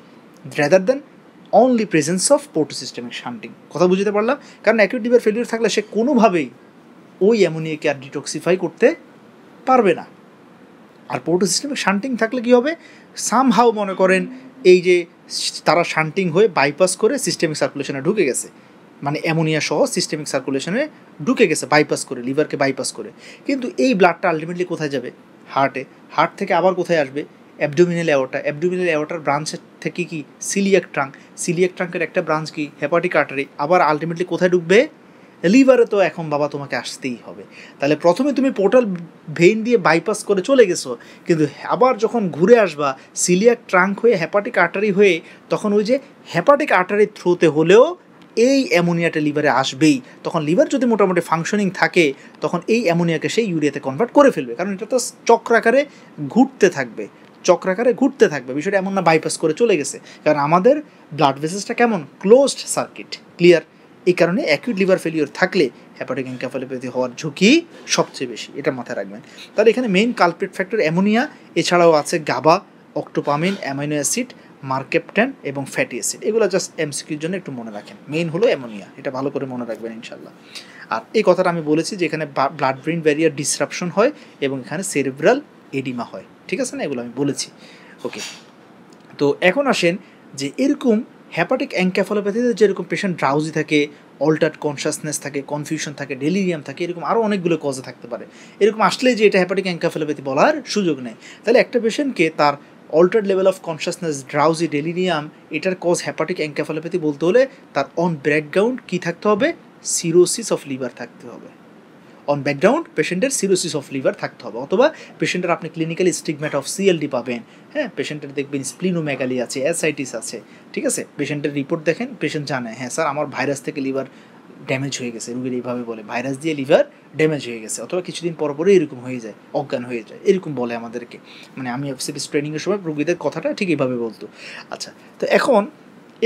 rather than only presence of portosystemic shunting. কথা বুঝতে পারলাম? কারণ অ্যাকিউট লিভার ফেলিওর থাকলে সে কোনোভাবেই ওই অ্যামোনিয়াকে আর ডিটক্সিফাই করতে পারবে না। আর পোর্টোসিস্টেমিক শান্টিং থাকলে কী হবে, সামহাও মনে করেন এই যে তারা শান্টিং হয়ে বাইপাস করে সিস্টেমিক সার্কুলেশনে ঢুকে গেছে, মানে অ্যামোনিয়া সহ সিস্টেমিক সার্কুলেশনে ঢুকে গেছে বাইপাস করে, লিভারকে বাইপাস করে। কিন্তু এই ব্লাডটা আলটিমেটলি কোথায় যাবে? হার্টে। হার্ট থেকে আবার কোথায় আসবে? Abdominal aorta. অ্যাবডোমিনাল অ্যাওর্টার ব্রাঞ্চের থেকে কি সিলিয়াক ট্রাঙ্ক। সিলিয়াক ট্রাঙ্কের একটা ব্রাঞ্চ কি হেপাটিক আর্টারি। আবার আলটিমেটলি কোথায় ঢুকবে? লিভারে। তো এখন বাবা তোমাকে আসতেই হবে। তাহলে প্রথমে তুমি পোর্টাল ভেইন দিয়ে বাইপাস করে চলে গেছো, কিন্তু আবার যখন ঘুরে আসবা সিলিয়াক ট্রাঙ্ক হয়ে হেপাটিক আর্টারি হয়ে, তখন ওই যে হেপাটিক আর্টারির থ্রুতে হলেও এই অ্যামোনিয়াটা লিভারে আসবেই। তখন লিভার যদি মোটামুটি ফাংশনিং থাকে, তখন এই অ্যামোনিয়াকে সেই ইউরিয়াতে কনভার্ট করে ফেলবে, কারণ এটা তো চক্রাকারে ঘুরতে থাকবে, চক্রাকারে ঘুরতে থাকবে। বিষয়টা এমন না বাইপাস করে চলে গেছে, কারণ আমাদের ব্লাড ভেসেসটা কেমন, ক্লোজড সার্কিট। ক্লিয়ার? এই কারণে অ্যাকিউট লিভার ফেলিওর থাকলে হ্যাপাটিক এনকেফালোপ্যাথি হওয়ার ঝুঁকি সবচেয়ে বেশি, এটা মাথায় রাখবেন। তাহলে এখানে মেইন কালপ্রিট ফ্যাক্টর অ্যামোনিয়া, এছাড়াও আছে গাবা, অক্টোপামিন, অ্যামাইনো অ্যাসিড, মার্কেপট্যান এবং ফ্যাটি অ্যাসিড। এগুলো জাস্ট এমসিকিউর জন্য একটু মনে রাখেন। মেইন হলো অ্যামোনিয়া, এটা ভালো করে মনে রাখবেন ইনশাল্লাহ। আর এই কথাটা আমি বলেছি যে এখানে ব্লাড ব্রেইন ব্যারিয়ার ডিসরাপশন হয় এবং এখানে সেরিব্রাল এডিমা হয়, ঠিক আছে না? এগুলো আমি বলেছি, ওকে। তো এখন আসেন যে এরকম হ্যাপাটিক এনকেফালোপ্যাথিতে যেরকম পেশেন্ট ড্রাউজি থাকে, অল্টার্ড কনসাসনেস থাকে, কনফিউশন থাকে, ডেলিরিয়াম থাকে, এরকম আরও অনেকগুলো কজে থাকতে পারে। এরকম আসলে যে এটা হ্যাপাটিক এনকেফালোপ্যাথি বলার সুযোগ নেই। তাহলে একটা পেশেন্টকে তার altered level of consciousness, drowsy, delirium, এটার কজ হ্যাপাটিক এনকেফালোপ্যাথি বলতে হলে তার অন ব্যাকগ্রাউন্ড কী থাকতে হবে? সিরোসিস অফ লিভার থাকতে হবে। অন ব্যাকগ্রাউন্ড পেশেন্টের সিরোসিস অফ লিভার থাকতে হবে, অথবা পেশেন্টের আপনি ক্লিনিক্যালি স্টিগম্যাটা অফ সিএলডি পাবেন। হ্যাঁ, পেশেন্টের দেখবেন স্প্লিনোমেগালি আছে, অ্যাসাইটিস আছে, ঠিক আছে? পেশেন্টের রিপোর্ট দেখেন, পেশেন্ট জানে হ্যাঁ স্যার আমার ভাইরাস থেকে লিভার ড্যামেজ হয়ে গেছে, রুগীর এইভাবে বলে ভাইরাস দিয়ে লিভার ড্যামেজ হয়ে গেছে, অথবা কিছুদিন পর পরে এরকম হয়ে যায়, অজ্ঞান হয়ে যায়, এরকম বলে আমাদেরকে। মানে আমি এফসিপিএস ট্রেনিংয়ের সময় রুগীদের কথাটা ঠিক এইভাবে বলতো। আচ্ছা, তো এখন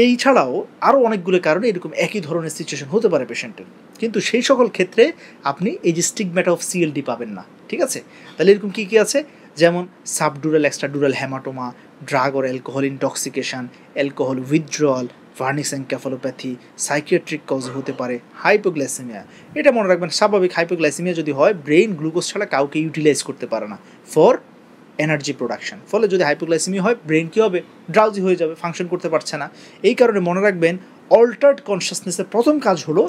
এই ছাড়াও আরও অনেকগুলো কারণে এরকম একই ধরনের সিচুয়েশন হতে পারে পেশেন্টের, কিন্তু সেই সকল ক্ষেত্রে আপনি এই যে স্টিগম্যাটা অফ সিএলডি পাবেন না, ঠিক আছে? তাহলে এরকম কী কী আছে? যেমন subdural, extradural hematoma, drug or alcohol intoxication, alcohol withdrawal, Wernicke's encephalopathy, psychiatric cause হতে পারে, হাইপোগ্লাইসেমিয়া। এটা মনে রাখবেন, স্বাভাবিক হাইপোগ্লাইসেমিয়া যদি হয়, ব্রেইন গ্লুকোজ ছাড়া কাউকে ইউটিলাইজ করতে পারে না ফর এনার্জি প্রোডাকশন। ফলে যদি হাইপোগ্লাইসেমিয়া হয়, ব্রেন কী হবে? ড্রাউজি হয়ে যাবে, ফাংশন করতে পারছে না। এই কারণে মনে রাখবেন অল্টার্ড কনসিয়াসনেসের প্রথম কাজ হলো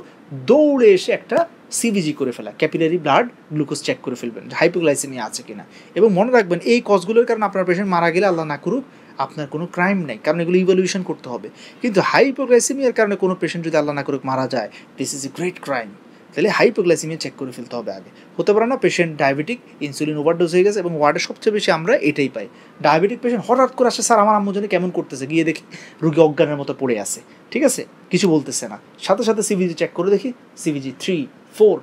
দৌড়ে এসে একটা সিভিজি করে ফেলা, ক্যাপিলারি ব্লাড গ্লুকোজ চেক করে ফেলবেন যে হাইপোগ্লাইসেমিয়া আছে কিনা। এবং মনে রাখবেন এই কজগুলোর কারণে আপনার পেশেন্ট মারা গেলে আল্লাহ না করুক আপনার কোনো ক্রাইম নেই, কারণ এগুলো ইভ্যালুয়েশন করতে হবে। কিন্তু হাইপোগ্লাইসেমিয়ার কারণে কোনো পেশেন্ট যদি আল্লাহ না করুক মারা যায়, this is a great crime. তাহলে হাইপোগ্লাইসেমিয়া চেক করে ফেলতে হবে আগে। হতে পারে না পেশেন্ট ডায়াবেটিক, ইনসুলিন ওভারডোজ হয়ে গেছে, এবং ওয়ার্ডে সবচেয়ে বেশি আমরা এটাই পাই। ডায়াবেটিক পেশেন্ট হঠাৎ করে আসে, স্যার আমার আম্মু জানি কেমন করতেছে, গিয়ে দেখি রুগী অজ্ঞানের মতো পড়ে আছে, ঠিক আছে, কিছু বলতেছে না, সাথে সাথে সিভিজি চেক করে দেখি সিভিজি 3, 4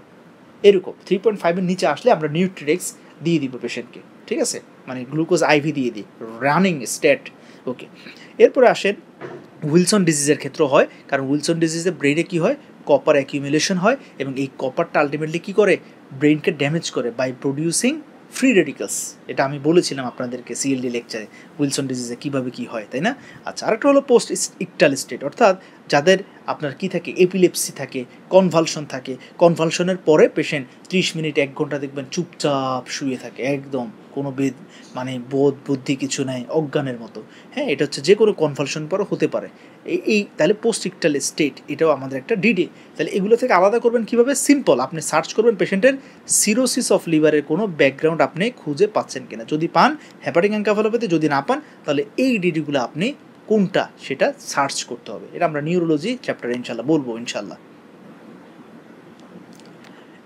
এরকম 3.5-এর নিচে আসলে আমরা নিউট্রিডেক্স দিয়ে দিব পেশেন্টকে, ঠিক আছে, মানে গ্লুকোজ আইভি দিয়ে দিই, রানিং স্টেট। ওকে, এরপরে আসেন উইলসন ডিজিজের ক্ষেত্রে হয়, কারণ উইলসন ডিজিজে ব্রেনে কী হয়, কপার অ্যাকিউমুলেশন হয়, এবং এই কপারটা আলটিমেটলি কী করে, ব্রেনকে ড্যামেজ করে বাই প্রডিউসিং ফ্রি রেডিকালস। এটা আমি বলেছিলাম আপনাদেরকে সিএলডি লেকচারে উইলসন ডিজিজে কীভাবে কী হয়, তাই না? আচ্ছা, আরেকটা হলো পোস্ট ইকটাল স্টেট, অর্থাৎ যাদের আপনার কী থাকে, এপিলেপসি থাকে, কনভালশন থাকে, কনভালশনের পরে পেশেন্ট 30 মিনিট 1 ঘন্টা দেখবেন চুপচাপ শুয়ে থাকে, একদম কোনো মানে বোধ বুদ্ধি কিছু নাই, অজ্ঞানের মতো। হ্যাঁ, এটা হচ্ছে যে কোনো কনভালশন পরে হতে পারে। এই তাহলে পোস্ট ইকটাল স্টেট, এটাও আমাদের একটা ডিডি। তাহলে এগুলো থেকে আলাদা করবেন কীভাবে? সিম্পল, আপনি সার্চ করবেন পেশেন্টের সিরোসিস অফ লিভারের কোনো ব্যাকগ্রাউন্ড আপনি খুঁজে পাচ্ছেন কিনা। যদি পান হেপাটিক এনকেফালোপ্যাথি, যদি না পান তাহলে এই ডিডিগুলো আপনি কোনটা সেটা সার্চ করতে হবে। এটা আমরা নিউরোলজি চ্যাপ্টারে ইনশাল্লাহ বলবো ইনশাল্লাহ।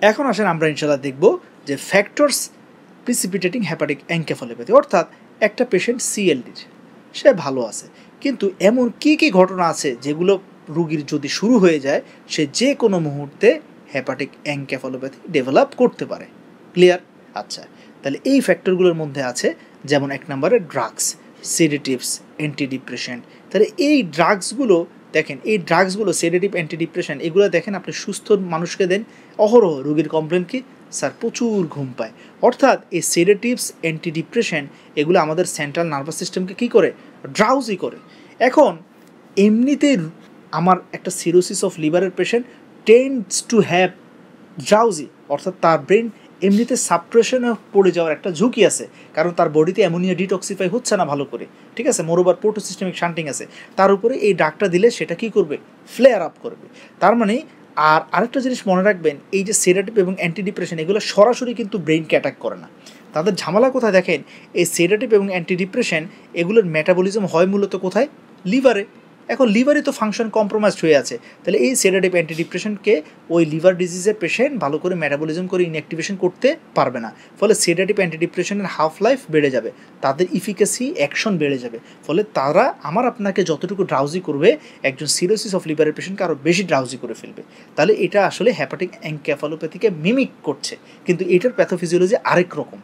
এখন আসেন আমরা ইনশাল্লাহ দেখব যে ফ্যাক্টরস প্রিসিপিটেটিং হেপাটিক এনকেফালোপ্যাথি, অর্থাৎ একটা পেশেন্ট সিএলডির, সে ভালো আছে, কিন্তু এমন কী কী ঘটনা আছে যেগুলো রুগীর যদি শুরু হয়ে যায় সে যে কোনো মুহূর্তে হেপাটিক এনকেফালোপ্যাথি ডেভেলপ করতে পারে। ক্লিয়ার? আচ্ছা, তাহলে এই ফ্যাক্টরগুলোর মধ্যে আছে যেমন 1 নম্বরে ড্রাগস, সেডেটিভস, অ্যান্টিডিপ্রেশেন্ট। তাহলে এই ড্রাগসগুলো দেখেন, এই ড্রাগসগুলো সেডেটিভ, অ্যান্টিডিপ্রেশন, এগুলো দেখেন আপনি সুস্থ মানুষকে দেন, অহরহ রুগীর কমপ্লেন কি, স্যার প্রচুর ঘুম পায়। অর্থাৎ এই সেডেটিভস, অ্যান্টিডিপ্রেশন এগুলো আমাদের সেন্ট্রাল নার্ভাস সিস্টেমকে কী করে, ড্রাউজি করে। এখন এমনিতে আমার একটা সিরোসিস অফ লিভারের patient tends to have drowsy, অর্থাৎ তার ব্রেন এমনিতে সাপ্রেশনে পড়ে যাওয়ার একটা ঝুঁকি আছে, কারণ তার বডিতে অ্যামোনিয়া ডিটক্সিফাই হচ্ছে না ভালো করে, ঠিক আছে, মোরওভার পোর্টোসিস্টেমিক শান্টিং আছে, তার উপরে এই ড্রাগটা দিলে সেটা কী করবে, ফ্লেয়ার আপ করবে। তার মানে আরেকটা জিনিস মনে রাখবেন, এই যে সেডেটিভ এবং অ্যান্টিডিপ্রেশন এগুলো সরাসরি কিন্তু ব্রেনকে অ্যাটাক করে না। তাদের ঝামেলা কোথায় দেখেন, এই সেডেটিভ এবং অ্যান্টিডিপ্রেশন এগুলোর মেটাবলিজম হয় মূলত কোথায়, লিভারে। এখন লিভারই তো ফাংশন কম্প্রোমাইজড হয়ে আছে, তাহলে এই সেডেটিভ অ্যান্টিডিপ্রেশনকে ওই লিভার ডিজিজের পেশেন্ট ভালো করে মেটাবলিজম করে ইনঅ্যাক্টিভেশন করতে পারবে না, ফলে সেডেটিভ অ্যান্টিডিপ্রেশনের হাফ লাইফ বেড়ে যাবে, তাদের ইফিকাসি অ্যাকশন বেড়ে যাবে, ফলে তারা আপনাকে যতটুকু ড্রাউজি করবে একজন সিরোসিস অফ লিভারের পেশেন্টকে আরও বেশি ড্রাউজি করে ফেলবে। তাহলে এটা আসলে হেপাটিক এনকেফালোপ্যাথিকে মিমিক করছে, কিন্তু এটার প্যাথোফিজিওলজি আরেক রকম,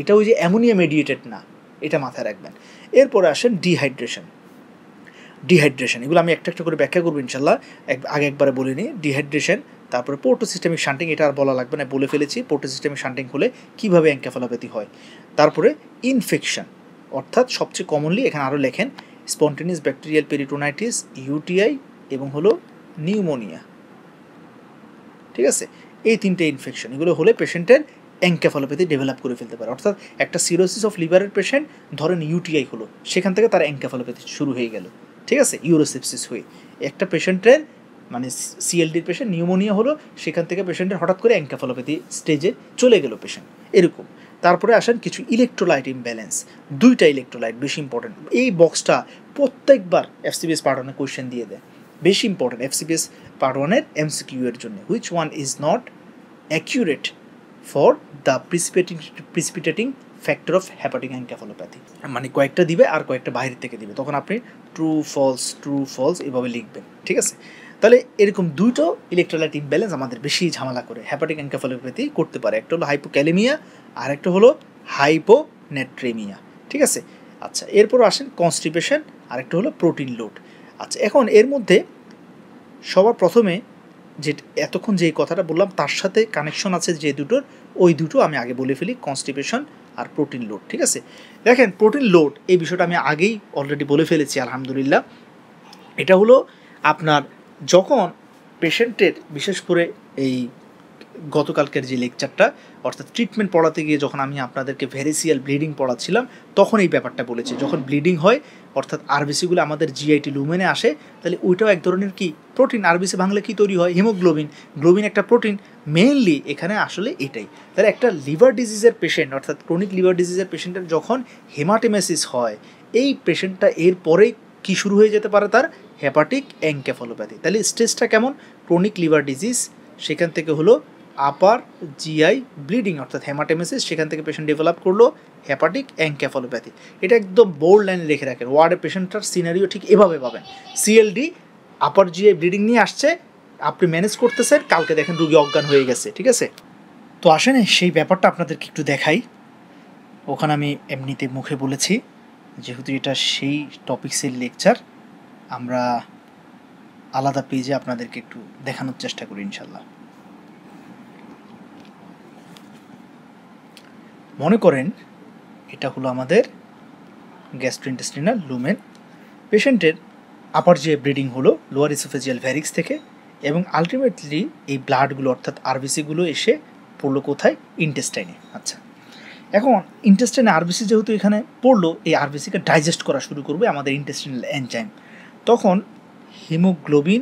এটা ওই যে অ্যামোনিয়া মেডিয়েটেড না, এটা মাথায় রাখবেন। এরপরে আসেন ডিহাইড্রেশন। এগুলো আমি একটা একটা করে ব্যাখ্যা করবো ইনশাল্লাহ, আগে একবারে বলে নিই। ডিহাইড্রেশন, তারপরে পোর্টোসিস্টেমিক শান্টিং, এটা আর বলা লাগবে না, বলে ফেলেছি পোর্টোসিস্টেমিক শান্টিং হলে কীভাবে এনকেফালোপ্যাথি হয়। তারপরে ইনফেকশন, অর্থাৎ সবচেয়ে কমনলি এখানে আরও লেখেন স্পন্টেনিয়াস ব্যাকটেরিয়াল পেরিটোনাইটিস, ইউটিআই এবং হলো নিউমোনিয়া, ঠিক আছে, এই 3টে ইনফেকশন, এগুলো হলে পেশেন্টের এনকেফালোপ্যাথি ডেভেলপ করে ফেলতে পারে। অর্থাৎ একটা সিরোসিস অফ লিভারের পেশেন্ট ধরেন ইউটিআই হলো, সেখান থেকে তার এনকেফালোপ্যাথি শুরু হয়ে গেল, ঠিক আছে, ইউরোসেপসিস হয়ে। একটা পেশেন্টের মানে সিএলডির পেশেন্ট নিউমোনিয়া হলো, সেখান থেকে পেশেন্টের হঠাৎ করে এনকেফালোপ্যাথি স্টেজে চলে গেল পেশেন্ট, এরকম। তারপরে আসেন কিছু ইলেকট্রোলাইট ইমব্যালেন্স, 2টা ইলেকট্রোলাইট বেশি ইম্পর্টেন্ট। এই বক্সটা প্রত্যেকবার এফসিপিএস পার্ট 1 কোয়েশ্চেন দিয়ে দেয়, বেশি ইম্পর্টেন্ট এফসিপিএস পার্ট 1 এমসিকিউ এর জন্য। Which one is not accurate for the precipitating factor of hepatic encephalopathy, মানে কয়েকটা দিবে আর কয়েকটা বাইরের থেকে দিবে, তখন আপনি ট্রু ফলস এভাবে লিখবেন, ঠিক আছে। তাহলে এরকম 2টো ইলেকট্রোলাইট ইমব্যালেন্স আমাদের বেশি ঝামেলা করে হেপাটিক এনকেফালোপ্যাথি করতে পারে। একটা হলো হাইপোক্যালেমিয়া আর একটা হলো হাইপোনেট্রেমিয়া, ঠিক আছে। আচ্ছা, এরপর আসেন কনস্টিপেশন, আর একটা হলো প্রোটিন লোড। আচ্ছা, এখন এর মধ্যে সবার প্রথমে যে এতক্ষণ যে কথাটা বললাম তার সাথে কানেকশন আছে যে দুটোর, ওই দুটো আমি আগে বলে ফেলি, কনস্টিপেশন আর প্রোটিন লোড, ঠিক আছে। দেখেন প্রোটিন লোড এই বিষয়টা আমি আগেই অলরেডি বলে ফেলেছি আলহামদুলিল্লাহ। এটা হলো আপনার যখন পেশেন্টের বিশেষ করে এই গতকালকের যে লেকচারটা, অর্থাৎ ট্রিটমেন্ট পড়াতে গিয়ে যখন আমি আপনাদেরকে ভেরিসিয়াল ব্লিডিং পড়াচ্ছিলাম তখন এই ব্যাপারটা বলেছি। যখন ব্লিডিং হয় অর্থাৎ আরবিসিগুলো আমাদের জিআইটি লুমেনে আসে, তাহলে ওইটাও এক ধরনের কি প্রোটিন। আরবিসি ভাঙলে কী তৈরি হয়? হিমোগ্লোবিন। গ্লোবিন একটা প্রোটিন। মেইনলি এখানে আসলে এটাই। তাহলে একটা লিভার ডিজিজের পেশেন্ট অর্থাৎ ক্রনিক লিভার ডিজিজের পেশেন্টের যখন হেমাটেমেসিস হয়, এই পেশেন্টটা এর পরেই কী শুরু হয়ে যেতে পারে? তার হেপাটিক এনকেফালোপ্যাথি। তাহলে স্টেজটা কেমন? ক্রনিক লিভার ডিজিজ, সেখান থেকে হলো আপার জিআই ব্লিডিং অর্থাৎ হেমাটেমেসিস, সেখান থেকে পেশেন্ট ডেভেলপ করলো হেপাটিক এনকেফালোপ্যাথি। এটা একদম বোল্ড লাইনে রেখে রাখেন। ওয়ার্ডে পেশেন্টটার সিনারিও ঠিক এভাবে পাবেন। সিএলডি আপার জিআই ব্লিডিং নিয়ে আসছে, আপনি ম্যানেজ করতেছেন, কালকে দেখেন রুগী অজ্ঞান হয়ে গেছে। ঠিক আছে, তো আসেন সেই ব্যাপারটা আপনাদেরকে একটু দেখাই। ওখানে আমি এমনিতে মুখে বলেছি, যেহেতু এটা সেই টপিক্সের লেকচার, আমরা আলাদা পেজে আপনাদেরকে একটু দেখানোর চেষ্টা করি ইনশাল্লাহ। মনে করেন এটা হলো আমাদের গ্যাস্ট্রোইন্টেস্টিনাল লুমেন। পেশেন্টের আপার জিআই ব্লিডিং হলো লোয়ার ইসোফেজিয়াল ভ্যারিক্স থেকে, এবং আলটিমেটলি এই ব্লাডগুলো অর্থাৎ আরবিসিগুলো এসে পড়লো কোথায়? ইন্টেস্টাইনে। আচ্ছা, এখন ইন্টেস্টাইনে আরবিসি যেহেতু এখানে পড়লো, এই আরবিসিকে ডাইজেস্ট করা শুরু করবে আমাদের ইন্টেস্টিনাল এনজাইম। তখন হিমোগ্লোবিন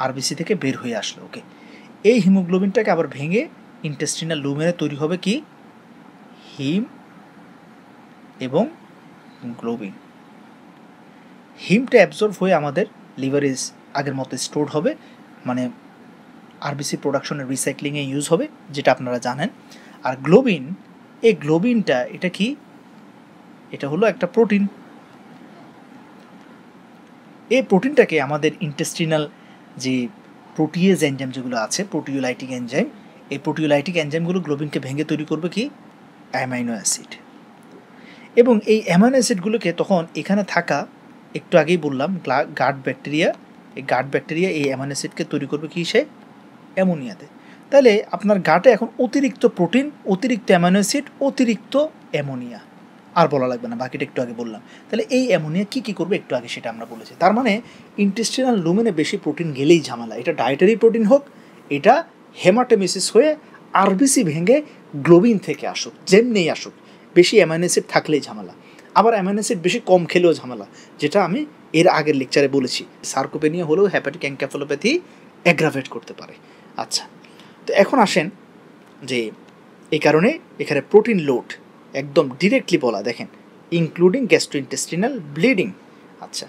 আরবিসি থেকে বের হয়ে আসলো। ওকে, এই হিমোগ্লোবিনটাকে আবার ভেঙে ইন্টেস্টিনাল লুমেনে তৈরি হবে কি? হিম এবং গ্লোবিন। হিমটা অ্যাবজর্ব হয়ে আমাদের লিভারে আগের মতো স্টোর হবে, মানে আরবিসি প্রোডাকশনের রিসাইক্লিংয়ে ইউজ হবে, যেটা আপনারা জানেন। আর গ্লোবিন, এই গ্লোবিনটা এটা কি? এটা হলো একটা প্রোটিন। এই প্রোটিনটাকে আমাদের ইন্টেস্টিনাল যে প্রোটিয়েজ এনজাইম যেগুলো আছে, প্রোটিওলাইটিক এনজাইম, এই প্রোটিওলাইটিক এনজাইমগুলো গ্লোবিনকে ভেঙে তৈরি করবে কি? Amino acid. এবং এই অ্যামাইনো অ্যাসিডগুলোকে তখন এখানে থাকা, একটু আগেই বললাম গাট ব্যাকটেরিয়া, এই গাট ব্যাকটেরিয়া এই অ্যামাইনো অ্যাসিডকে তৈরি করবে কি? সে অ্যামোনিয়াতে। তাহলে আপনার গাটে এখন অতিরিক্ত প্রোটিন, অতিরিক্ত অ্যামাইনো অ্যাসিড, অতিরিক্ত অ্যামোনিয়া, আর বলা লাগবে না, বাকিটা একটু আগে বললাম। তাহলে এই অ্যামোনিয়া কী কী করবে একটু আগে সেটা আমরা বলেছি। তার মানে ইন্টেস্টিনাল লুমেনে বেশি প্রোটিন গেলেই ঝামেলা। এটা ডায়েটারি প্রোটিন হোক, এটা হেমাটেমেসিস হয়ে আরবিসি ভেঙে গ্লোবিন থেকে আসুক, যেমনি আসুক, বেশি অ্যামাইনো অ্যাসিড থাকলেই ঝামেলা। আবার অ্যামাইনো অ্যাসিড বেশি কম খেলেও ঝামেলা, যেটা আমি এর আগের লেকচারে বলেছি। সার্কোপেনিয়া হলেও হেপাটিক এনকেফালোপ্যাথি অ্যাগ্রাভেট করতে পারে। আচ্ছা, তো এখন আসেন যে এই কারণে এখানে প্রোটিন লোড একদম ডিরেক্টলি বলা, দেখেন, ইনক্লুডিং গ্যাস্ট্রোইন্টেস্টিনাল ব্লিডিং। আচ্ছা,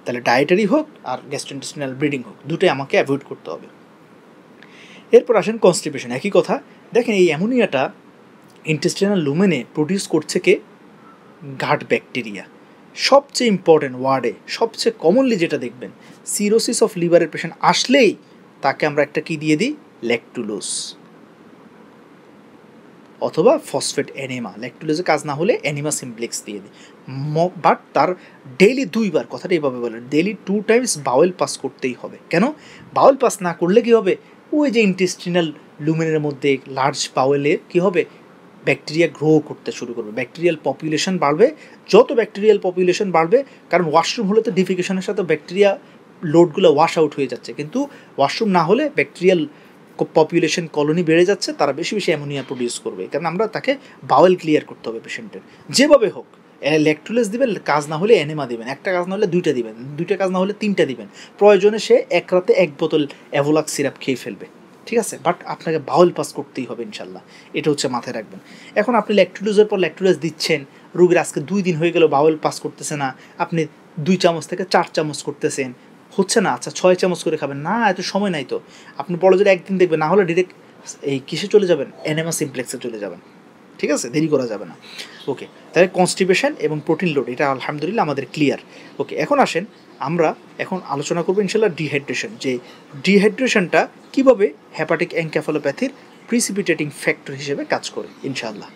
তাহলে ডায়েটারি হোক আর গ্যাস্ট্রোইন্টেস্টিনাল ব্লিডিং হোক, দুটোই আমাকে অ্যাভয়েড করতে হবে। এরপর আসেন কনস্টিপেশন। একই কথা, দেখেন এই অ্যামোনিয়াটা ইন্টেস্টিনাল লুমেনে প্রডিউস করছে কে? গাট ব্যাকটেরিয়া। সবচেয়ে ইম্পর্টেন্ট ওয়ার্ডে সবচেয়ে কমনলি যেটা দেখবেন, সিরোসিস অফ লিভারের পেশেন্ট আসলেই তাকে আমরা একটা কি দিয়ে দিই? ল্যাকটুলোজ অথবা ফসফেট অ্যানিমা। ল্যাকটুলোজে কাজ না হলে অ্যানিমা সিমপ্লেক্স দিয়ে দিই। বাট তার ডেইলি 2 বার, কথাটা এইভাবে বলেন, ডেইলি 2 টাইমস বাউল পাস করতেই হবে। কেন? বাউল পাস না করলে কী হবে? ওই যে ইন্টেস্টিনাল লুমেনের মধ্যে লার্জ বাউলে কী হবে? ব্যাকটেরিয়া গ্রো করতে শুরু করবে, ব্যাকটেরিয়াল পপুলেশন বাড়বে। যত ব্যাকটেরিয়াল পপুলেশন বাড়বে, কারণ ওয়াশরুম হলে তো ডিফিকেশনের সাথে ব্যাকটেরিয়া লোডগুলো ওয়াশ আউট হয়ে যাচ্ছে, কিন্তু ওয়াশরুম না হলে ব্যাকটেরিয়াল পপুলেশন কলোনি বেড়ে যাচ্ছে, তারা বেশি বেশি অ্যামোনিয়া প্রডিউস করবে। কারণ আমরা তাকে বাউল ক্লিয়ার করতে হবে পেশেন্টের, যেভাবে হোক। ল্যাকটুলেজ দিবেন, কাজ না হলে অ্যানিমা দিবেন, একটা কাজ না হলে 2টা দিবেন, 2টা কাজ না হলে 3টা দিবেন। প্রয়োজনে সে এক রাতে 1 বোতল অ্যাভোলাক্স সিরাপ খেয়ে ফেলবে, ঠিক আছে? বাট আপনাকে বাউল পাস করতেই হবে ইনশাল্লাহ, এটা হচ্ছে মাথায় রাখবেন। এখন আপনি ল্যাকটুলেজের পর ল্যাকটুলেজ দিচ্ছেন, রোগীর আজকে 2 দিন হয়ে গেল বাউল পাস করতেছে না, আপনি 2 চামচ থেকে 4 চামচ করতেছেন, হচ্ছে না। আচ্ছা 6 চামচ করে খাবেন না, এত সময় নাই তো। আপনি বড় জোরে একদিন দেখবেন, না হলে ডিরেক্ট এই কিসে চলে যাবেন? অ্যানিমা সিমপ্লেক্সে চলে যাবেন, ঠিক আছে? দেরি করা যাবে না। ওকে, তাহলে কনস্টিপেশন এবং প্রোটিন লোড এটা আলহামদুলিল্লাহ আমাদের ক্লিয়ার। ওকে, এখন আসেন আমরা এখন আলোচনা করবো ইনশাল্লাহ ডিহাইড্রেশন, যে ডিহাইড্রেশনটা কীভাবে হেপাটিক এনকেফালোপ্যাথির প্রিসিপিটেটিং ফ্যাক্টর হিসেবে কাজ করে ইনশাআল্লাহ।